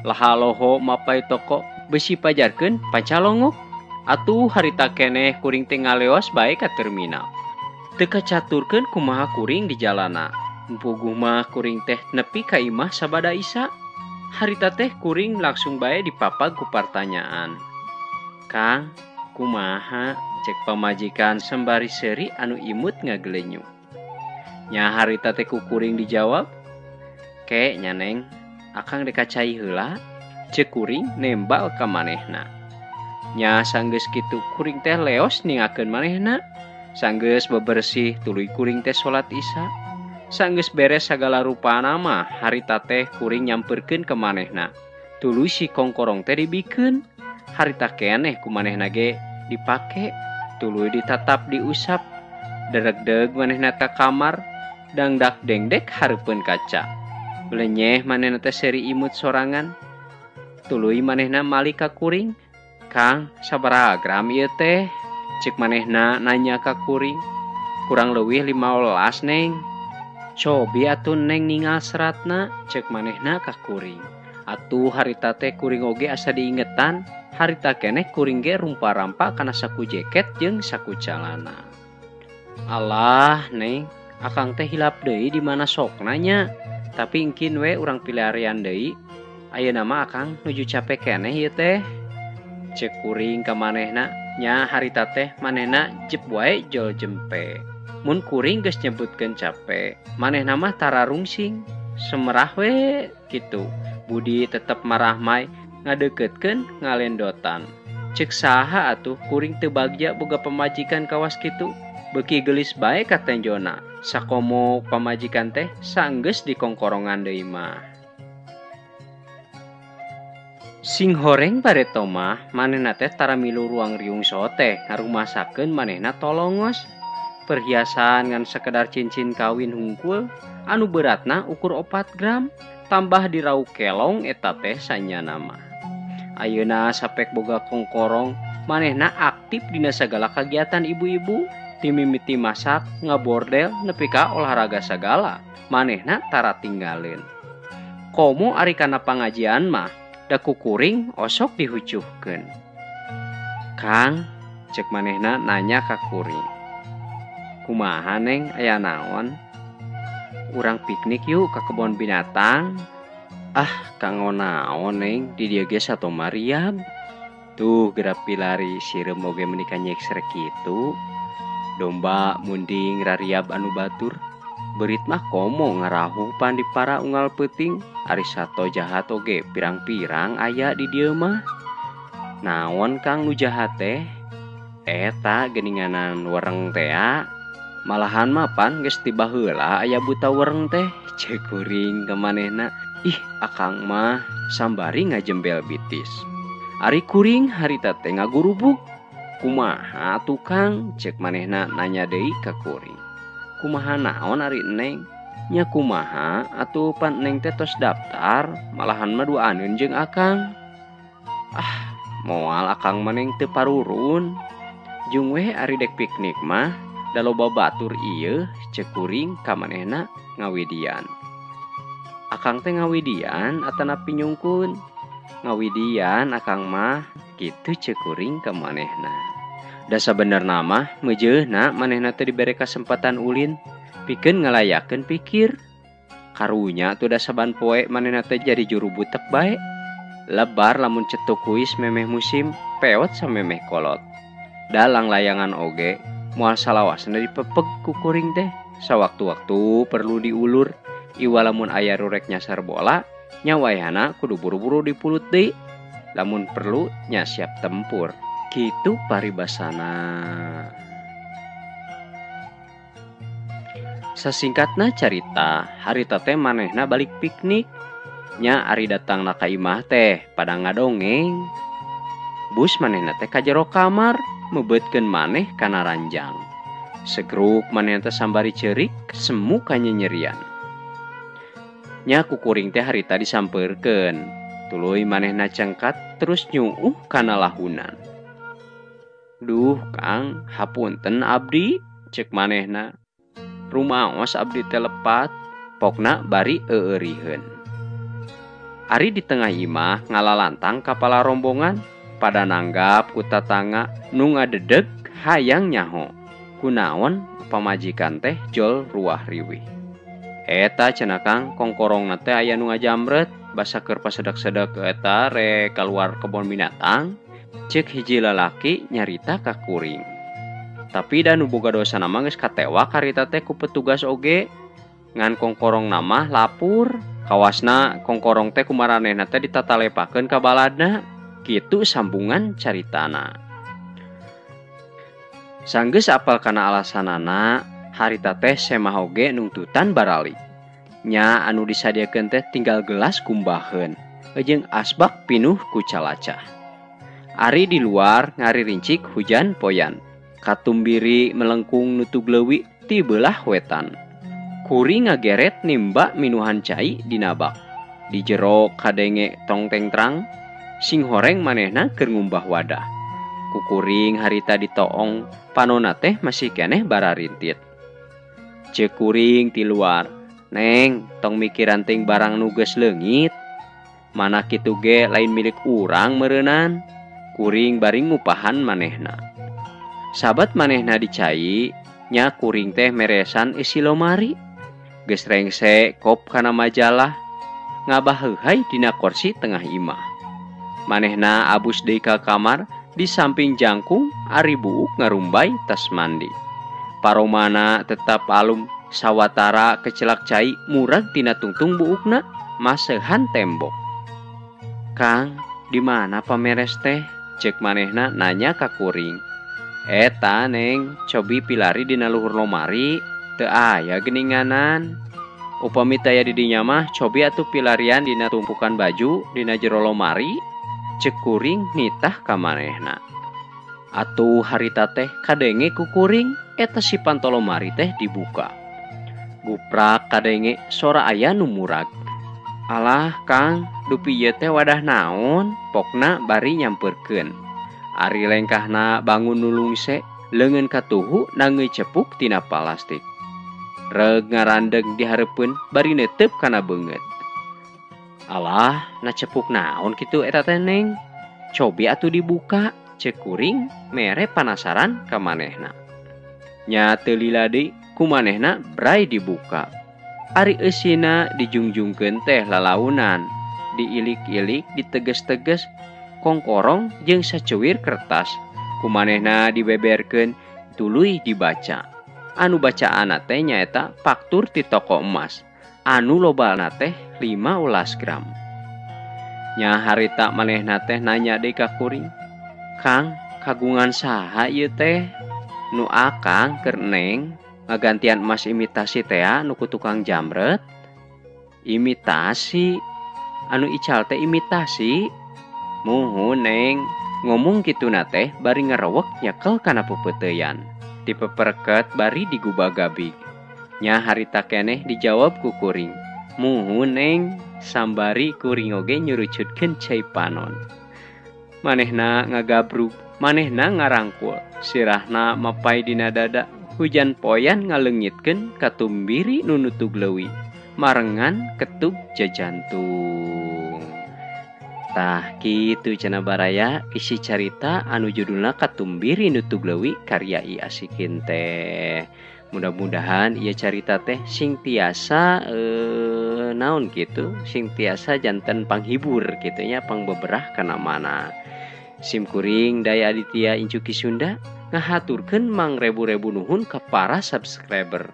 Lahaloho mapai toko besi pajarkeun pancalongok. Atuh harita keneh kuring teh ngaleos bae ka terminal. Teu kacaturkeun kumaha kuring di jalana. Empuguh mah kuring teh nepi ka imah sabada isya. Harita teh kuring langsung bae dipapag ku pertanyaan. Kang, kumaha? Cek pamajikan sembari seuri anu imut ngagelenyu. Nya harita teh ku kuring dijawab. Make nya Neng, akang dekacai heula, ceuk kuring nembal ka manehna. Nya sanggeus kitu kuring teh leos ningakeun manehna. Sanggeus bebersih tuluy kuring teh salat Isya. Sanggeus beres sagala rupana mah harita teh kuring nyamperkeun ke manehna. Tuluy si kongkorong teh dibikeun. Harita keneh ku manehna ge dipake. Tuluy ditatap diusap. Deregdeg manehna ka kamar. Dangdak dengdek hareupeun kaca. Belenyeh manehna teh seri imut sorangan. Tuluy manehna mali ka kuring. Kang, sabaraha gram ieu teh? Cek manehna nanya ka kuring. Kurang leuwih 15 Neng. Cobi atuh Neng ningal seratna, cek manehna ka kuring. Atuh harita teh kuring oge asa diingetan, harita keneh kuring ge rumpa-rampa kana saku jeket jeung saku calana. Alah Neng, akang teh hilap deui di mana sokna nya. Tapi engkin we urang pilarian deui. Ayeuna mah akang nuju capek keneh ieu teh. Cek kuring ka manehna, nya harita teh manehna jep wae jol jempe. Mun kuring geus nyebutkeun capek, manehna mah tara rungsing, semerah we kitu. Budi tetep marah may ngadeukeutkeun ngalendotan. Cek saha atuh kuring teu bagja boga pamajikan kawas kitu. Beuki geulis bae ka tenjona. Sakomo pamajikan teh sanggeus dikongkorongan deui mah. Sing horeng bareto mah manehna teh tara milu ruang riung sote ngarumasakeun manehna tolongos. Perhiasan ngan sekedar cincin kawin hungkul anu beratna ukur 4 gram tambah dirau kelong eta teh sanyana mah. Ayeuna sapek boga kongkorong manehna aktif dina sagala kegiatan ibu-ibu, timimiti masak, ngabordel, nepi ka olahraga sagala. Manehna tara tinggaleun. Komo ari kana pangajian mah da kukuring osok dihucuhkeun. Kang, cek manehna nanya ka kuring. Kumaha Neng aya naon? Urang piknik yuk ka kebon binatang. Ah, kanggo naon Neng, di dieu ge sato Mariam. Tuh gerak pilari sireum oge menika nyeksrek kitu. Domba munding rariab anu batur. Berit mah komo ngarahupan di para unggal peuting. Ari sato jahat oge pirang-pirang aya di dieu mah. Naon Kang nu jahat teh? Eta geuninganan wereng teh. Malahan mah pan geus tiba heula aya buta wereng teh, cek kuring ka manehna. Ih, akang mah sambari ngajembel bitis. Ari kuring harita teh ngagurubuk. Kumaha atuh Kang? Cek manehna nanya deui ka kuring. Kumaha naon ari Neng? Nya kumaha atuh pan Neng teh tos daftar, malahan mah duaaneun jeung akang. Ah, moal akang mah Neng teu parurun. Jung we ari dek piknik mah da loba batur ieu, cek kuring ka manehna ngawidian. Akang teh ngawidian atanapi nyungkun. Ngawidian akang mah kitu cek kuring ka manehna. Da sabenerna mah meujeuna manehna teh dibere kasempatan ulin pikeun ngalayakeun pikir. Karunya tuh da saban poe manehna teh jadi juru butek bae. Lebar lamun cetuk kuis memeh musim, peot samemeh kolot. Dalang layangan oge moal salawasna dipepeg ku kuring teh. Sawaktu-waktu perlu diulur. Iwa lamun aya rurek nyasar bola, nya wayahna kudu buru-buru dipulut deui. Lamun perlu nya siap tempur. Kitu paribasana. Sasingkatna carita, harita teh manehna balik piknik. Nya ari datangna ka imah teh pada ngadongeng. Bus manehna teh ka jero kamar, mebeutkeun maneh kana ranjang. Segruk manehna teh sambari ceurik, semu ka nyerian. Nya kukuring teh harita disampeurkeun. Tuluy manehna cengkat terus nyuuh kana lahunan. Duh Kang, hapunten abdi, cek manehna. Rumaos abdi teh lepat, pokna bari eueuriheun. Ari di tengah imah ngalalantang kapala rombongan, pada nanggap ku tatangga nu ngadedeg hayang nyaho. Kunaon pamajikan teh jol ruah riwih. Eta cenah Kang, kongkorongna teh aya nu ngajamret, basa keur pasedak-sedak eta rek kaluar kebon binatang. Cek hiji lalaki nyarita ka kuring. Tapi da nu boga dosa nama geus katewak harita teh ku petugas oge. Ngan kongkorong nama lapur. Kawasna kongkorong teh kumaranehna teh ditatalepakeun ka baladna. Kitu sambungan caritana. Sanggeus apal kana alasanana, harita teh semah oge nungtutan barali. Nya anu disadiakeun teh tinggal gelas kumbaheun, jeung asbak pinuh ku calacah. Ari di luar ngaririncik hujan poyan. Katumbiri melengkung nutug leuwih ti beulah wetan. Kuring ngageret nimba minuhan cai dina bak. Di jero kadenge tong tengtrang, sing horeng manehna keur ngumbah wadah. Kukuring harita ditoong, panonna teh masih keneh bararintit. Ceuk kuring ti luar, "Neng, tong mikiran ting barang nu geus leungit. Mana kitu ge lain milik urang meureunnan." Kuring bari ngupahan manehna. Sabat manehna dicai, nya kuring teh meresan isi lomari. Geus rengse kop kana majalah, ngabah heuhai dina kursi tengah imah. Manehna abus deui ka kamar, di samping jangkung ari buuk ngarumbai tas mandi. Paromana tetap alum sawatara kecelak cai murag tina tungtung buukna maseuhan tembok. "Kang, di mana pameres teh?" Cek manehna nanya ka kuring. "Eta Neng, cobi pilari dina luhur lomari, teu aya geuninganan. Upami taya di dinya mah cobi atuh pilarian dina tumpukan baju dina jero lomari." Cek kuring nitah ka manehna. Atuh harita teh kadenge ku kuring, eta si pantolomari teh dibuka. Guprak kadenge sora aya nu murag. "Alah Kang, dupi ieu teh wadah naon?" Pokna bari nyampeurkeun. Ari lengkahna bangun nulungse, leungeun katuhu nangeui cepuk tina plastik. Reug ngarandeg dihareupeun bari neuteub kana beungeut. "Alah, na cepuk naon kitu eta teh Neng? Cobi atuh dibuka," cek kuring mere panasaran ka manehna. Nya teu lila deui ku manehna brai dibuka. Ari eusina dijungjungkeun teh lalaunan, diilik-ilik, diteges-teges, kongkorong jeung saceuwir kertas. Ku manehna dibeberkeun, tuluy dibaca. Anu bacaanna teh nyaeta faktur ti toko emas. Anu lobana teh 15 gram. Nya harita manehna teh nanya deui ka kuring, "Kang, kagungan saha ieu teh?" "Nu akang keur Neng, ngagantian emas imitasi teh nu ku tukang jamret." "Imitasi? Anu ical teh imitasi?" "Muhun Neng." Ngomong kituna teh bari ngarewek nyekel kana peupeuteuyan. Dipeperket bari digubagabig. Nya harita keneh dijawab ku kuring, "Muhun Neng." Sambari kuring oge nyurucutkeun cai panon. Manehna ngagabrug, manehna ngarangkul, sirahna mapai dina dada. Hujan poyan ngaleungitkeun katumbiri nu nutug leuwih, marengan ketug jajantung. Tah kitu cenah baraya isi carita anu judulna Katumbiri Nutug Leuwih karya I Asikin teh. Mudah-mudahan ieu carita teh sing tiasa naon kitu, sing tiasa janten panghibur kitu nya, pangbeberah kana mana. Sim kuring Daya Aditya Incuki Sunda ngahaturkeun mangrebu-rebu nuhun ka para subscriber.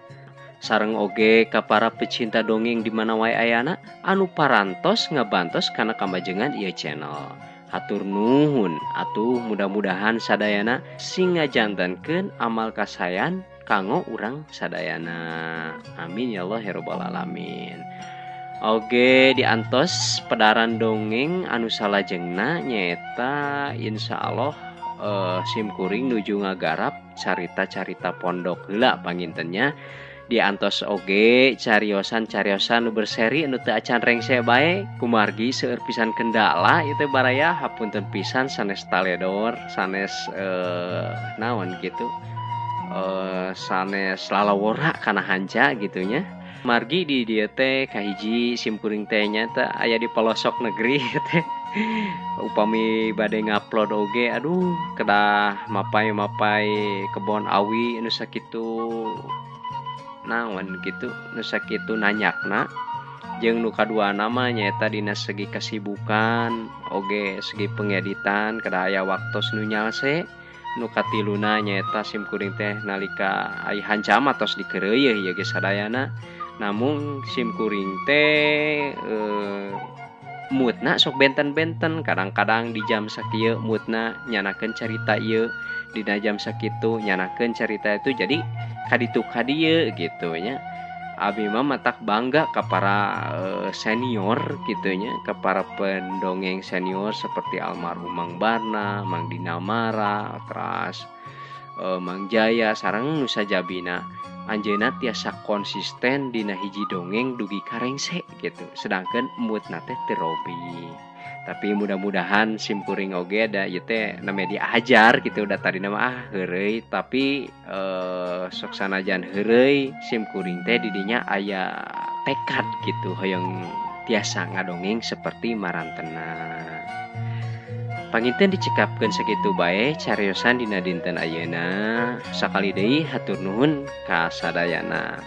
Sareng oge ka para pecinta dongeng di mana wae ayana anu parantos ngabantos kana kamajengan ieu channel. Hatur nuhun atuh, mudah-mudahan sadayana sing ngajantenkeun amal kasayan kanggo urang sadayana. Amin ya Allah ya rabbal alamin. Oge diantos pedaran dongeng anu salajengna nyaeta insyaallah sim kuring nuju ngagarap carita-carita pondok heula pangintennya. Diantos oge cariosan-cariosan nu berseri anu teu acan rengse bae kumargi seueur pisan kendala ieu baraya, hapunten pisan sanes taledor, sanes naon kitu, sanes lalawora kana hanca gitunya. Margi di dieu teh kahiji sim kuring teh nya teh aya di pelosok negeri teh. Upami bade ngupload oge, aduh kedah mapai-mapai kebon awi anu sakitu naon gitu, nu sakitu nanyakna. Jeung nu kaduana mah nyaeta dina segi kasibukan oge segi pengeditan kedah aya waktos nu nyalse. Nu katiluna nyaeta sim kuring teh nalika ai hancama tos dikeureuy ieu ge sadayana namun simkuring teh moodna sok benten-benten, kadang-kadang di jam sakieu moodna nyanakeun carita ieu, dina jam sakitu nyanakeun carita itu, jadi kaditu kadieu gitu nya. Abi mah matak bangga ka para senior gitu nya, ka para pendongeng senior seperti almarhum Mang Barna, Mang Dinamara, teras Mang Jaya sareng nu sajabina. Anjeunna tiasa konsisten dina hiji dongeng dugi karengse gitu. Sedangkan moodna teh teu robi. Tapi mudah-mudahan simkuring oge da ieu teh namanya diajar gitu, udah tadi nama heureuy, tapi sok sanajan heureuy simkuring teh didinya aya tekad gitu hoyong tiasa ngadongeng seperti marantena. Panginten dicekapkeun sakitu bae cariosan dina dinten ayeuna. Sakali deui hatur nuhun ka sadayana.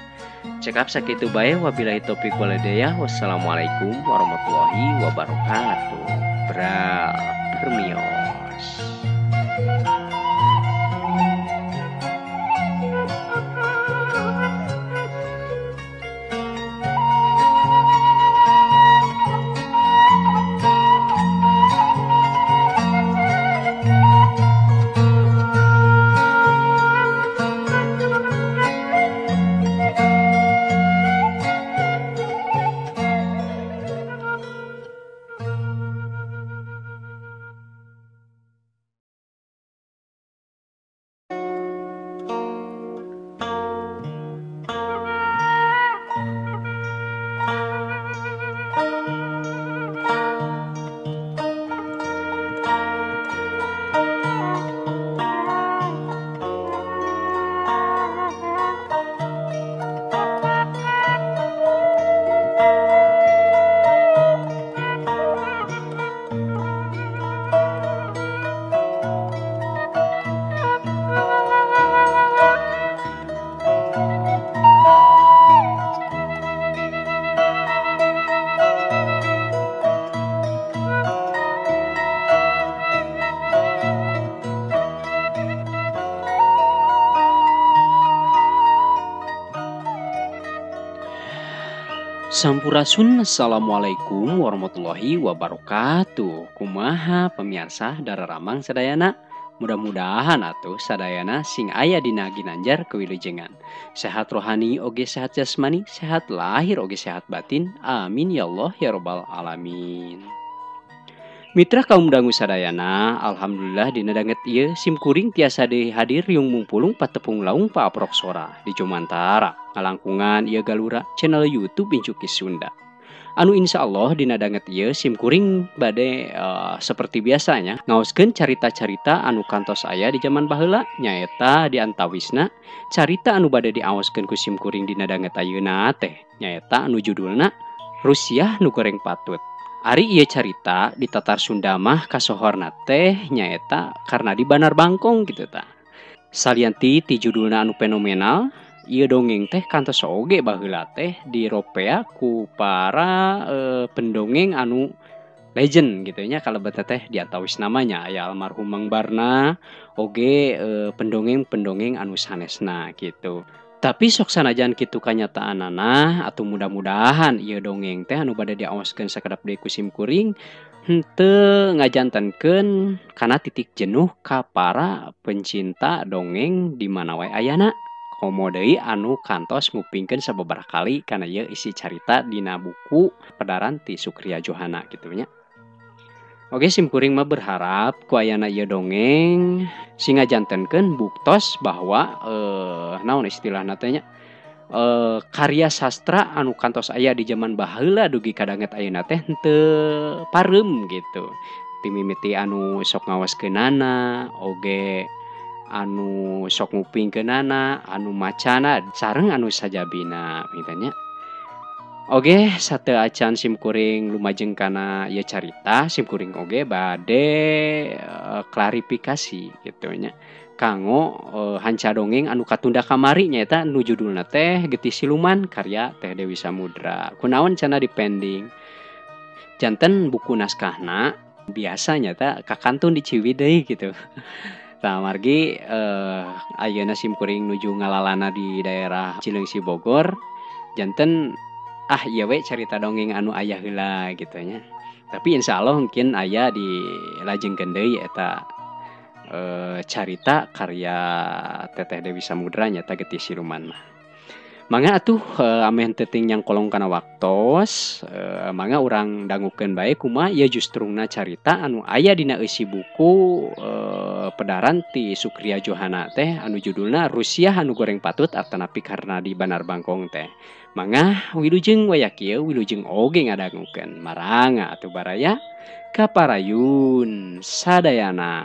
Cekap sakitu bae, wabillahi taufik wal hidayah. Wassalamualaikum warahmatullahi wabarakatuh. Bra permios. Sampurasun. Assalamualaikum warahmatullahi wabarakatuh. Kumaha pemirsa Dararamang sadayana, mudah-mudahan atuh sadayana sing aya dina Ginanjar kewilujengan sehat rohani oge sehat jasmani, sehat lahir oge sehat batin, amin ya Allah ya robbal alamin. Mitra kaum dangu sadayana, alhamdulillah dina danget ieu simkuring tiasa dihadir yung mumpulung patepung laung paaprok sora di Jomantara ngalangkungan ieu galura channel YouTube Incuki Sunda. Anu insyaallah dina danget ieu simkuring bade seperti biasanya ngaoskeun carita-carita anu kantos aya di zaman baheula, nyaeta di antawisna carita anu bade diaoskeun ku simkuring dina danget ayeuna teh nyaeta anu judulna Rusiah nu goreng patut. Ari ieu carita di tatar Sunda mah kasohorna teh nyaeta karena di Banar Bangkong gitu ta. Salianti ti judulna anu fenomenal, ieu dongeng teh kantos oge baheula teh diropea ku para pendongeng anu legend gitu nya, kalebet teh diatawis namanya aya almarhum Mang Barna oge pendongeng-pendongeng anu sanesna gitu. Tapi sok sanajan kitu kanyataanana atuh mudah-mudahan ieu dongeng teh anu bade diaoskeun sakedap deui ku simkuring henteu ngajantenkeun kana titik jenuh ka para pencinta dongeng di mana wae ayana. Komo deui anu kantos ngupingkeun sababaraha kali kana ieu isi carita dina buku Pedaran ti Sukria Johana kitu nya. Oke, simkuring mah berharap ku ayana ieu dongeng sing ngajantenkeun buktos bahwa naon istilahna teh nya karya sastra anu kantos aya di zaman baheula dugi kadanget ayeuna teh henteu parem gitu. Ti mimiti anu sok ngaoskeunana oge anu sok ngupingkeunana, anu macana sareng anu sajabina kitu nya. Oge, sateu acan simkuring lumajeng kana ieu carita, simkuring oge bade klarifikasi gitu nya. Kanggo hanca dongeng anu katunda kamari nyaeta nu judulna teh Getih Siluman karya Teh Dewi Samudra. Kunaon cenah dipending. Janten buku naskahna biasanya teh kakantun di Ciwidey gitu. Tah margi ayeuna simkuring nuju ngalalana di daerah Cileungsi Bogor. janten iya we cerita dongeng anu aya heula gitu nya. Tapi insya Allah mungkin aya di lajengkeun deui eta carita karya Teteh Dewi Samudra nyata getih siluman mah. Mangga atuh ameh teuting yang kolong kana waktos, mangga urang dangukeun bae kumaha ieu justrungna carita anu aya dina eusi buku pedaran ti Sukria Johana teh anu judulna Rusia anu goreng patut artanapi karena di Banar Bangkong teh. Mangga wilujeng waya kieu wilujeng oge ngadangukeun. Maranga atuh baraya kaparayun sadayana.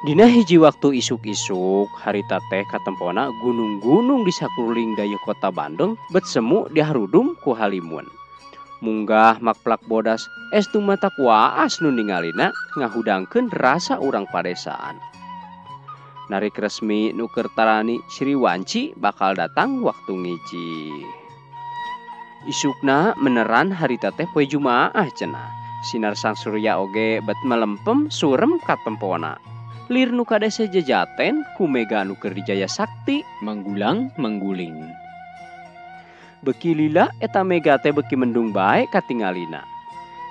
Dina hiji waktu isuk-isuk harita teh katempona gunung-gunung di sakuling daya kota Bandung bet semu diharudum ku halimun. Munggah makplak bodas estu mata kuaas nu ningalina ngahudangkeun rasa urang padesaan. Narik resmi nu keur tarani Sri Wanci bakal datang waktu ngiji. Isukna meneran harita teh poe Jumaah cenah. Sinar sang surya oge bet melempem surem katempona. Lir nu kadese jajaten ku mega nu keur dijaya sakti manggulang mangguling. Beki lila eta mega teh beki mendung bae katingalina.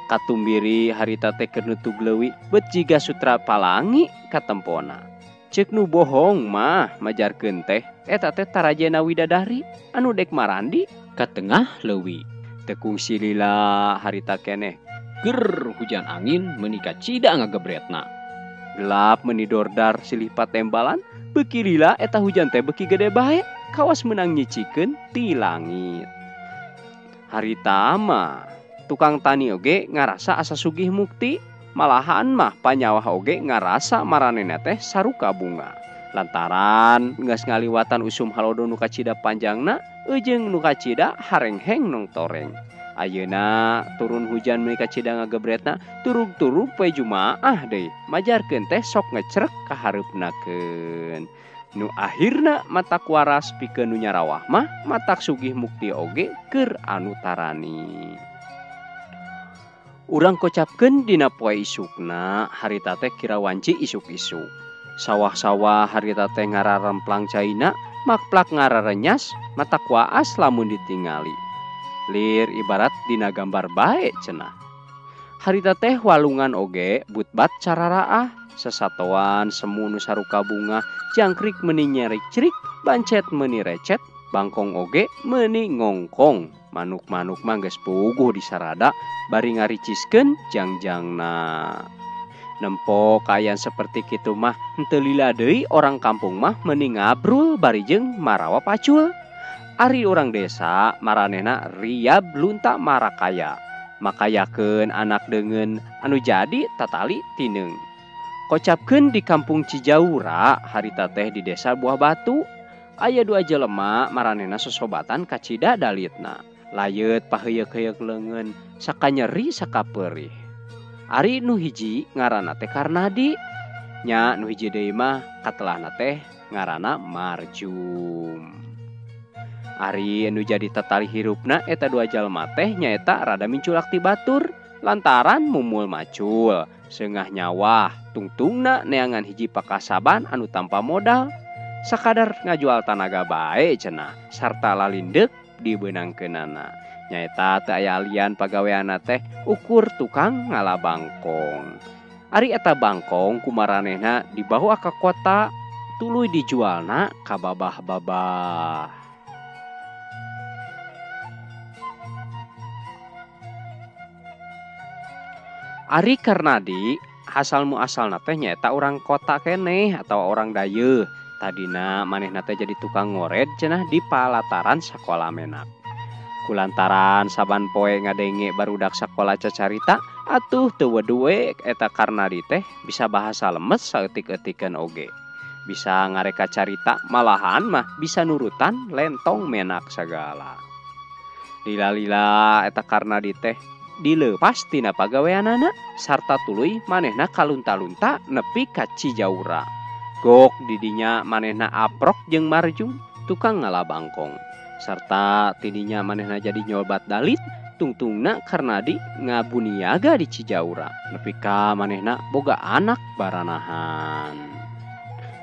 Katumbiri harita teh keur nutug leuwih bet jiga sutra palangi katempona. Ceuk nu bohong mah majarkeun teh eta teh tarajena widadari anu dek marandi ka tengah leuwih. Teu kungsi lila harita keneh ger hujan angin meuni kacida ngagebretna. Gelap menidordar silih patembalan beki lila eta hujan teh beki gede bae kawas menang nyicikeun ti langit. Harita mah tukang tani oge ngarasa asa sugih mukti, malahan mah panyawah oge ngarasa maranena teh saruka bunga. Lantaran geus ngaliwatan usum halodo nu kacida panjangna eujeung nu kacida harengheng nong toreng. Ayeuna turun hujan meuni kacida ngagebretna turug-turug poe Jumaah deui majarkeun teh sok ngecrek kahareupenakeun. Nu akhirna matak waras pikeun nu nyarawah mah matak sugih mukti oge keur anu tarani. Urang kocapkeun dina poe isukna harita teh Kira Wanci isuk-isuk. Sawah-sawah harita teh ngararemplang caina makplak ngararenyas matak waas lamun ditingali. Lir ibarat dina gambar bae cenah. Harita teh walungan oge butbat cararaah sesatoan semu nu saruka bunga jangkrik meuni nyerik-cerik bancet meuni recet bangkong oge meuni ngongkong. Manuk-manuk mah geus puguh di sarada bari ngariciskeun jangjangna. Nempo kayan seperti kitu mah henteu lila deui orang kampung mah meuni ngabrul bari jeung marawa pacul. Ari orang desa maranehna riab lunta marakaya. Makayakeun anak deungeun anu jadi tatali tineng. Kocapkeun di kampung Cijaura harita teh di desa Buah Batu. Aya 2 jelema maranehna sosobatan kacida dalitna. Layeut paheyeuk-heyeuk leungeun sakanyeri sakapeurih. Ari nu hiji ngaranna teh Karnadi. Nya nu hiji deui mah katelahna teh ngaranna Marjum. Ari anu jadi tatali hirupna eta 2 jalma teh nyaeta rada minculak ti batur lantaran mumul macul, seungah nyawah, tungtungna neangan hiji pakasaban anu tanpa modal, sakadar ngajual tanaga bae cenah, sarta lalindek dibeunangkeunana. Nyaeta teu aya lian pagaweana teh ukur tukang ngala bangkong. Ari eta bangkong kumaranehna dibawa ka kota tuluy dijualna ka babah-babah. Ari Karnadi asal muasalna teh nyaeta orang kota keneh atau orang Dayeuh. Tadina manehna teh jadi tukang ngored cenah di palataran sakola menak. Kulantaran saban poe ngadenge barudak sakola cacarita, atuh teu weduwe eta Karnadi teh bisa bahasa lemes saeutik-eutikeun oge. Bisa ngareka carita, malahan mah bisa nurutan lentong menak sagala. Lila-lila eta Karnadi teh dileupas tina pagaweanana sarta tuluy manehna kalunta-lunta nepi ka Cijaura. Gok didinya manehna aprok jeung Marjum tukang ngala bangkong. Sarta tidinya manehna jadi nyobat dalit tungtungna Karnadi ngabuniaga di Cijaura nepi ka manehna boga anak baranahan.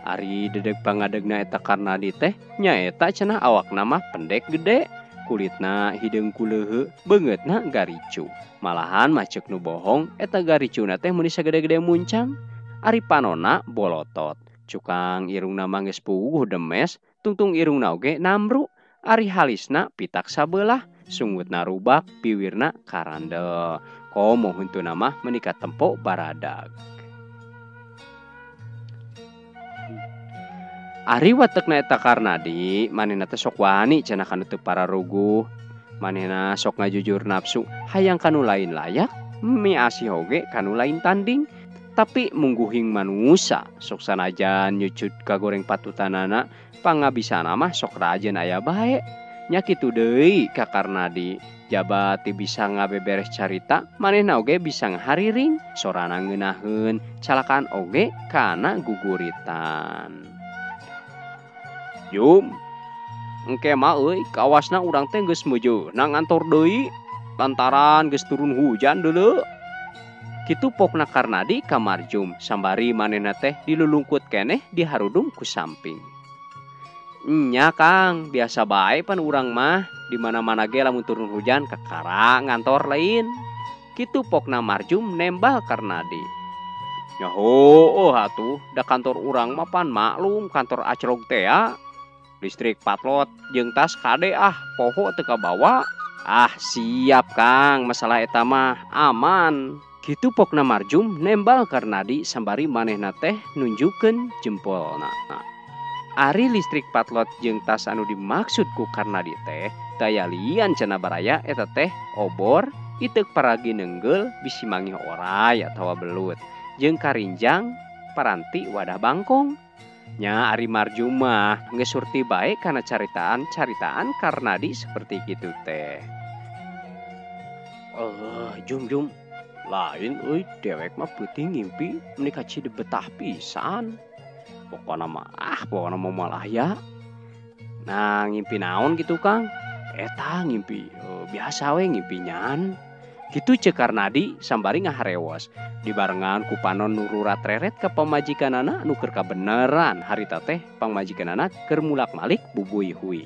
Ari dedeg pangadegna eta Karnadi teh nyaeta cenah awakna mah pendek gede, kulitna hideung kuleuheu, beungeutna garicu. Malahan mah ceuk nu bohong eta garicuna teh mun sagede-gede muncang. Ari panonna bolotot, cukang irungna mah geus puguh demes, tungtung irungna oge namru. Ari halisna pitak sabelah, sungutna rubak, piwirna karandel. Komo huntuna mah menika tempo baradag. Ari watekna eta Karnadi, manehna teh sok wani cenah kanu teu pararuguh. Manehna sok ngajujur nafsu, hayang kanu lain layak, miasih oge kanu lain tanding. Tapi mungguhing manusa, sok sanajan nyucut kagoreng patutanana, pangabisana mah sok rajen aya bae. Nya kitu deui ka Karnadi, jabat teu bisa ngabeberes carita, manehna oge bisa ngahariring, sorana ngeunaheun, calakan oge kana guguritan. Jum, engke mah euy kawasna urang teh geus meujeuh na ngantor deui lantaran geus turun hujan deuleu. Kitu pokna Karnadi ka Marjum sambari manehna teh dilulungkut keneh diharudung ku samping. Nya Kang, biasa bae pan urang mah di mana-mana ge lamun turun hujan kakara ngantor lain. Kitu pokna Marjum nembal Karnadi. Nyaho atuh da kantor urang mah pan maklum kantor acrog teh ya. Listrik patlot jeung tas kade poho teu kabawa. Siap Kang, masalah eta mah aman. Kitu pokna Marjum nembal Karnadi sambari manehna teh nunjukkeun jempolna. Ari listrik patlot jeung tas anu dimaksud ku Karnadi teh daya lian cenah baraya eta teh obor, iteuk paragi neunggel bisi mangih oray atawa belut, jeung karinjang paranti wadah bangkong. Nya Ari Marjum mah geus surti bae kana caritaan Karnadi seperti kitu teh. Jum lain euy dewek mah peuting ngimpi menika cide betah pisan. Pokona mah malah ya. Nah ngimpi naon gitu Kang? Eta ngimpi biasa we ngimpi nyan. Kitu ceuk Karnadi sambari ngaharewos. Dibarengan ku panon nururat reret ka pamajikanana anu keur kabeneran harita teh pamajikanana keur mulak-malik bubuy-huy.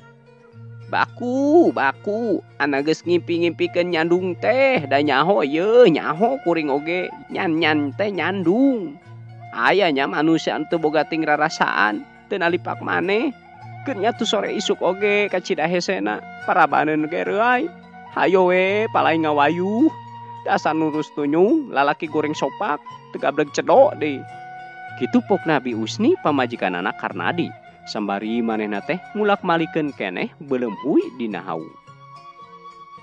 Baku, ana geus ngimpi-ngimpikeun nyandung teh, da nyaho yeuh, nyaho kuring oge, nyan teh nyandung. Aya nya manusia teu boga ting rarasaan, teu nalipak maneh. Keur nya tu sore isuk oge ka Cidahe sena, parabaneun ge reuy. Hayo we palai ngawayuh. Dasar nurus tunyung, lalaki goreng sopak, teu gablek cedok deui. Kitu pokna Bi Usni pamajikanana Karnadi. Sambari manehna teh mulak-malikeun keneh beuleum huy dina hawu.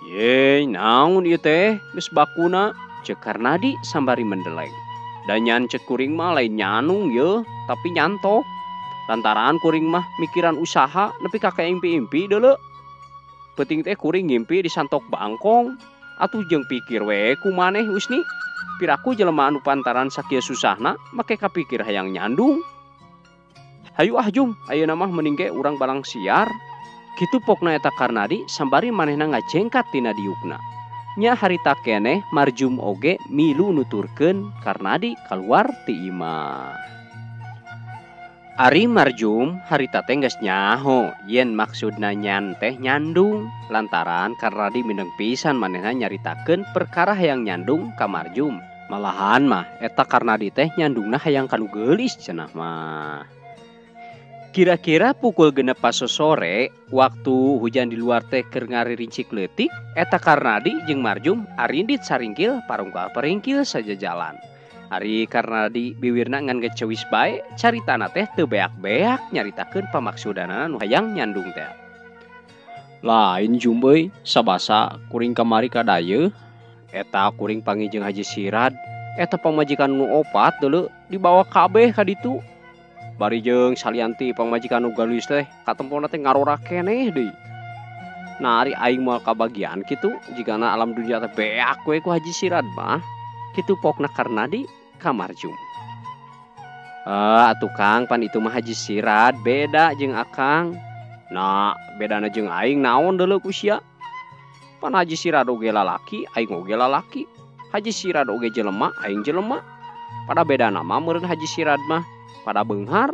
Ye, naon ieu teh? Geus bakuna, ceuk Karnadi sambari mendeleng. Da nyan ceuk kuring mah lain nyanung yeuh, tapi nyantok. Lantaran kuring mah mikiran usaha nepi ka impi-impi deuleu. Penting teh kuring ngimpi disantok bangkong. Atuh jeung pikir we ku maneh Usni. Piraku jelema anu pantaran sakieu susahna make kapikir hayang nyandung. Hayu Jum, ayeuna mah mending ge urang balang siar. Kitu pokna eta Karnadi sambari manehna ngajengkat tina diukna. Nya harita keneh Marjum oge milu nuturkeun Karnadi kaluar ti imah. Ari Marjum harita teh geus nyaho yen maksudna nyan teh nyandung lantaran karena di mineng pisan manehna nyaritakeun perkara hayang nyandung ka Marjum. Malahan mah eta karena di teh nyandungna hayang kanu geulis cenah mah. Kira-kira pukul 6 pas sore waktu hujan di luar teh keur ngaririnci leutik eta Karnadi jeung Marjum arindit saringkil parungkal peringkil saja jalan. Ari Karnadi biwirna ngan gecewis bae caritana teh teu beak-beak nyaritakeun pamaksudana nu hayang nyandung teh. Lain Jum euy, sabasa kuring kamari ka dayeuh eta kuring panggih jeung Haji Sirad eta pamajikan nu opat deuleu dibawa kabeh ka ditu. Bari jeung salianti pamajikan nu galuis teh katempona teh ngarora keneh deui. Nah ari aing moal kabagian kitu jigana alam dunia teh beak we ku Haji Sirad mah. Kitu pokna Karnadi ka Marjum. Atuh Kang pan itu mah Haji Sirad beda jeung Akang. Nah bedana jeung aing naon deuleu ku sia? Pan Haji Sirad oge lalaki, aing oge lalaki. Haji Sirad oge jelema, aing jelema. Pada bedana mah meureun Haji Sirad mah pada beunghar,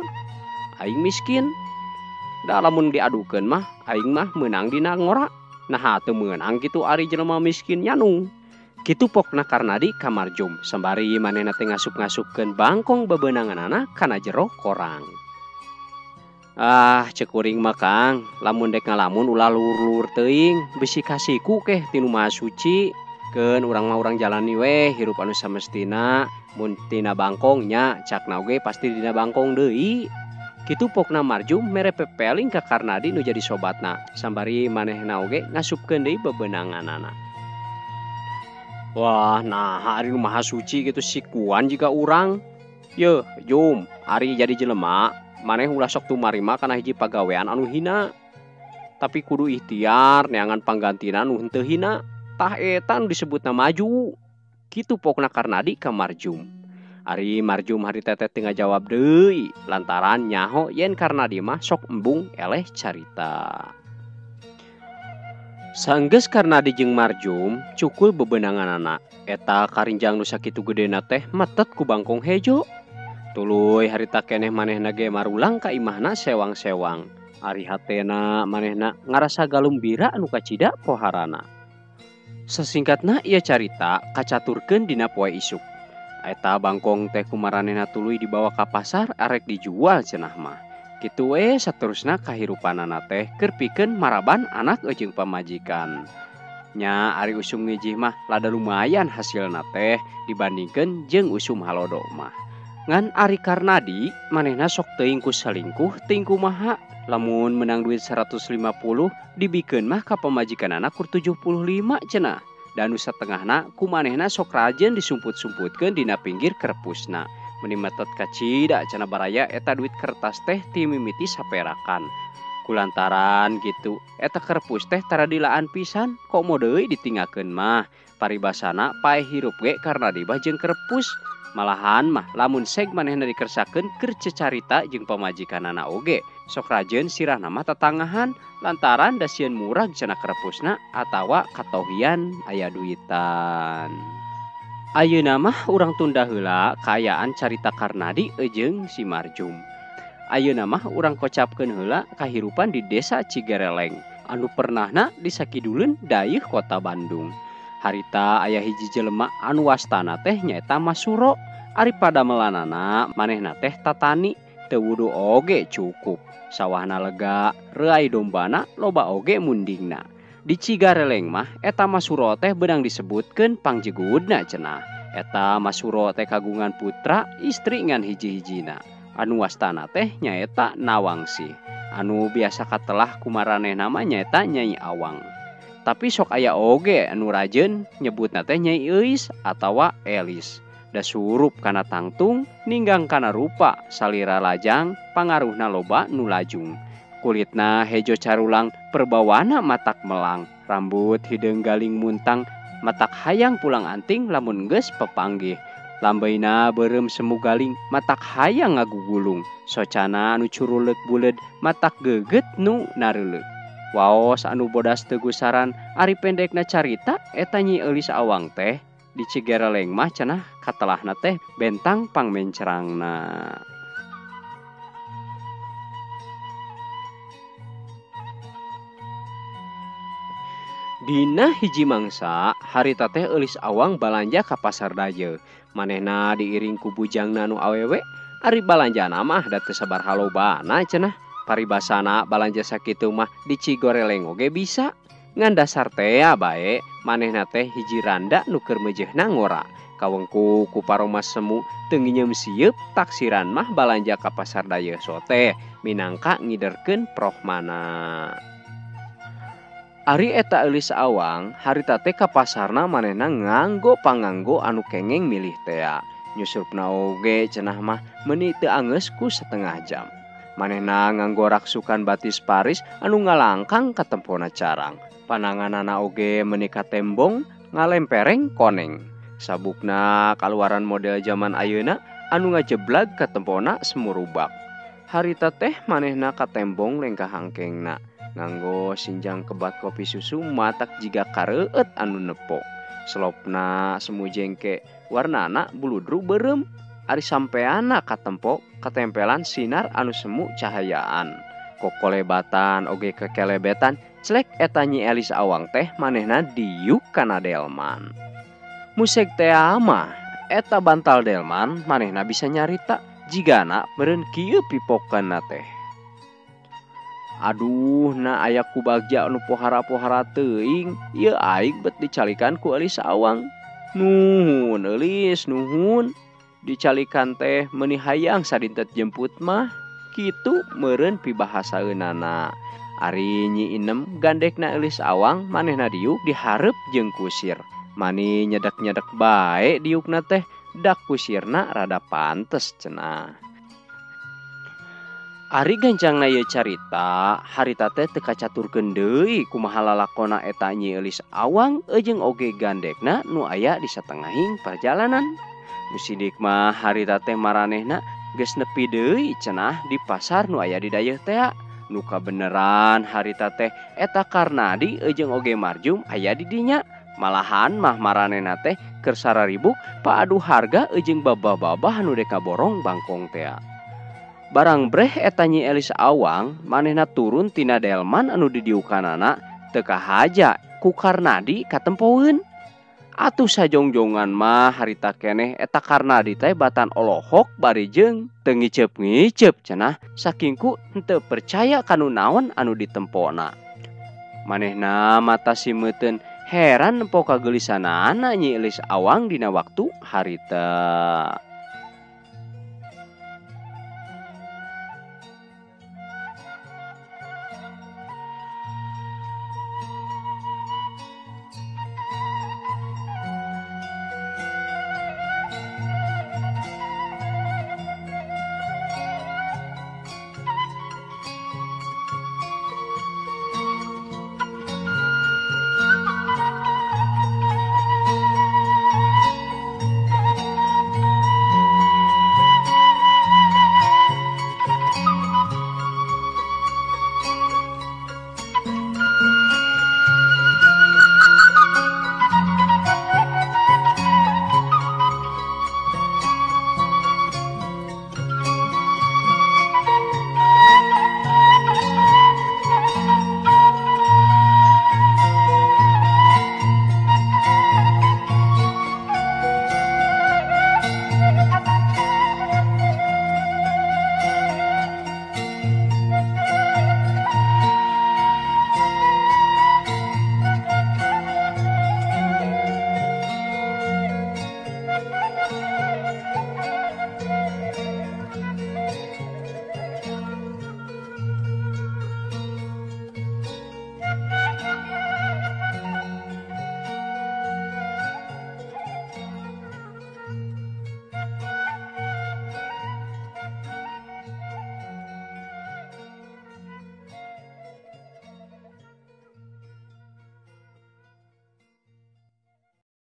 aing miskin. Da lamun diadukeun mah aing mah meunang dina ngora. Nah teu meunang kitu ari jelema miskin nyanung. Kitu pokna Karnadi ka Marjum sembari manehna teh ngasup-ngasupkeun bangkong bebeunanganna kana jero korang. Cek kuring mah Kang, lamun dek ngalamun ulah lur-lur teuing, bisi kasiku keh tinu Maha Suci. Keun urang mah urang jalani we hirup anu samestina, mun tina bangkong nya cakna oge pasti dina bangkong deui. Kitu pokna Marjum mere pepeling ka Karnadi nu jadi sobatna, sambari manehna oge ngasupkeun deui bebeunanganna. Wah, nah ari nu Maha Suci gitu sikuan jika urang. Yeuh, Jum, ari jadi jelema, maneh ulah sok tumarima kana hiji pagawean anu hina. Tapi kudu ikhtiar neangan panggantina nu henteu hina. Tah eta nu disebutna maju. Kitu pokna Karnadi ka Marjum. Ari Marjum hari teteh teu ngajawab deui lantaran nyaho yen Karnadi mah sok embung eleh carita. Sanggeus Karnadi jeung Marjum cukul bebeunanganna eta karinjang nu sakitu gedena teh metet ku bangkong hejo. Tuluy harita keneh manehna ge marulang ka imahna sewang-sewang. Ari hatena manehna ngarasa galumbira anu kacida poharana. Sesingkatna ieu carita kacaturkeun dina poe isuk. Eta bangkong teh kumaranehna tuluy dibawa ka pasar arek dijual cenah mah. Kitu we saterusna kahirupanana teh keur pikeun maraban anak jeung pamajikan. Nya ari usum ngijih mah lada lumayan hasilna teh dibandingkeun jeung usum halodo mah. Ngan ari Karnadi manehna sok teuing ku selingkuh teuing kumaha. Lamun menang duit 150 dibikeun mah ka pamajikanana kur 75 cenah. Dan nu satengahna ku manehna sok rajeun disumput-sumputkeun dina pinggir kerpusna. Meni metet kacida cenah baraya eta duit kertas teh ti mimiti saperakan. Kulantaran gitu eta kerpus teh tara dilaan pisan kok mo deui ditinggakeun mah. Paribasana paeh hirup ge Karnadi bah jeung kerpus. Malahan mah lamun seg manehna dikersakeun keur cecarita jeung pamajikanana oge sok rajeun sirahna mah tatangahan lantaran da sieun murag cenah kerpusna atawa katohian aya duitan. Ayeuna mah urang tunda heula kaayaan carita Karnadi jeung si Marjum. Ayeuna mah urang kocapkeun heula kahirupan di desa Cigareleng anu pernahna disakiduleun dayeuh kota Bandung. Harita aya hiji jelema anu wastana teh nyaeta Masuro. Ari padamelanana manehna teh tatani teu wudu oge cukup. Sawahna lega, reuai dombana loba oge mundingna. Di Cigareleng mah eta Masuro teh beunang disebutkeun pangjegudna cenah. Eta Masuro teh kagungan putra istri ngan hiji-hijina. Anu wastana teh nyaeta Nawangsi. Anu biasa katelah kumaranehna mah nyaeta Nyai Awang. Tapi sok aya oge anu rajeun nyebutna teh Nyai Euis atawa Elis. Da surup kana tangtung, ninggang kana rupa, salira lajang, pangaruhna loba nu lajung. Kulitna hejo carulang, perbawana matak melang, rambut hideung galing muntang, matak hayang pulang anting lamun geus pepanggih. Lambeina beureum semu galing, matak hayang ngagugulung, socana anu curulek buleud, matak geugeut nu nareuleu. Waos anu bodas teu gusaran, ari pendekna carita eta Nyi Eulis Awang teh di Cigareleng mah cenah katelahna teh bentang pangmencerangna. Dina hiji mangsa harita teh eulis awang balanja ka pasar daya. Manehna diiring ku bujangna nu awewe. Ari balanjana mah da teu sabar halobana cenah. Paribasana balanja sakitu mah dicigoreleng oge bisa. Ngan dasar teh bae manehna teh hiji randa nu keur meujeuhna ngora. Kawengku ku paromas semu teu nginyeum sieup taksiran mah balanja ka pasar daya sote minangka ngiderkeun prohmana. Ari eta eulis awang harita teh ka pasarna manehna nganggo panganggo anu kengeng milih tea. Nyusupna oge cenah mah meuni teu angeus ku setengah jam. Manehna nganggo raksukan batis Paris anu ngalangkang ka tempona carang. Pananganana oge meuni katembong ngalempereng koneng. Sabukna kaluaran model zaman ayeuna anu ngajeblag ka tempona semurubak. Harita teh manehna katembong lengkah hangkengna. Nganggo sinjang kebat kopi susu matak jiga kareueut anu nepo. Selopna semu jengke warnana buludru beureum. Ari sampeana katempo katempelan sinar anu semu cahayaan. Kokolebatan oge kekelebetan celek eta Nyi Elis awang teh manehna diuk kana delman. Musek teh mah eta bantal delman manehna bisa nyarita jigana meureun kieu pipokeunna teh. Aduh, na aya ku bagja nu pohara-pohara teuing, ieu aing bet dicalikan ku Elis awang. Nuhun Elis, nuhun. Dicalikan teh meuni hayang sadintet jemput mah. Kitu meureun pibahasaeunana. Ari Nyi Inem gandekna Elis awang manehna diuk dihareup jeung kusir. Mani nyedek-nyedek bae diukna teh, dak kusirna rada pantes cenah. Ari gancangna ieu carita, harita teh teu kacaturkeun deui kumaha lalakonna eta Nyi Elis awang jeung oge gandekna nu aya di satengahing perjalanan. Nu sidik mah harita teh maranehna geus nepi deui cenah di pasar nu aya di dayeuh tea. Nu kabeneran harita teh eta Karnadi jeung oge Marjum aya di dinya. Malahan mah maranehna teh keur sararibuk paadu harga jeung babah-babah nu deka borong bangkong tea. Barang breh eta Nyi Elis awang manehna turun tina delman anu didiukanana teu kahaja ku Karnadi katempoeun. Atuh sajongjongan mah harita keneh eta Karnadi teh batan olohok bari jeung teu ngiceup-ngiceup cenah sakingku henteu percaya kanu naon anu ditempona. Manehna mata simeuteun heran nempo kageulisanana Nyi Elis awang dina waktu harita.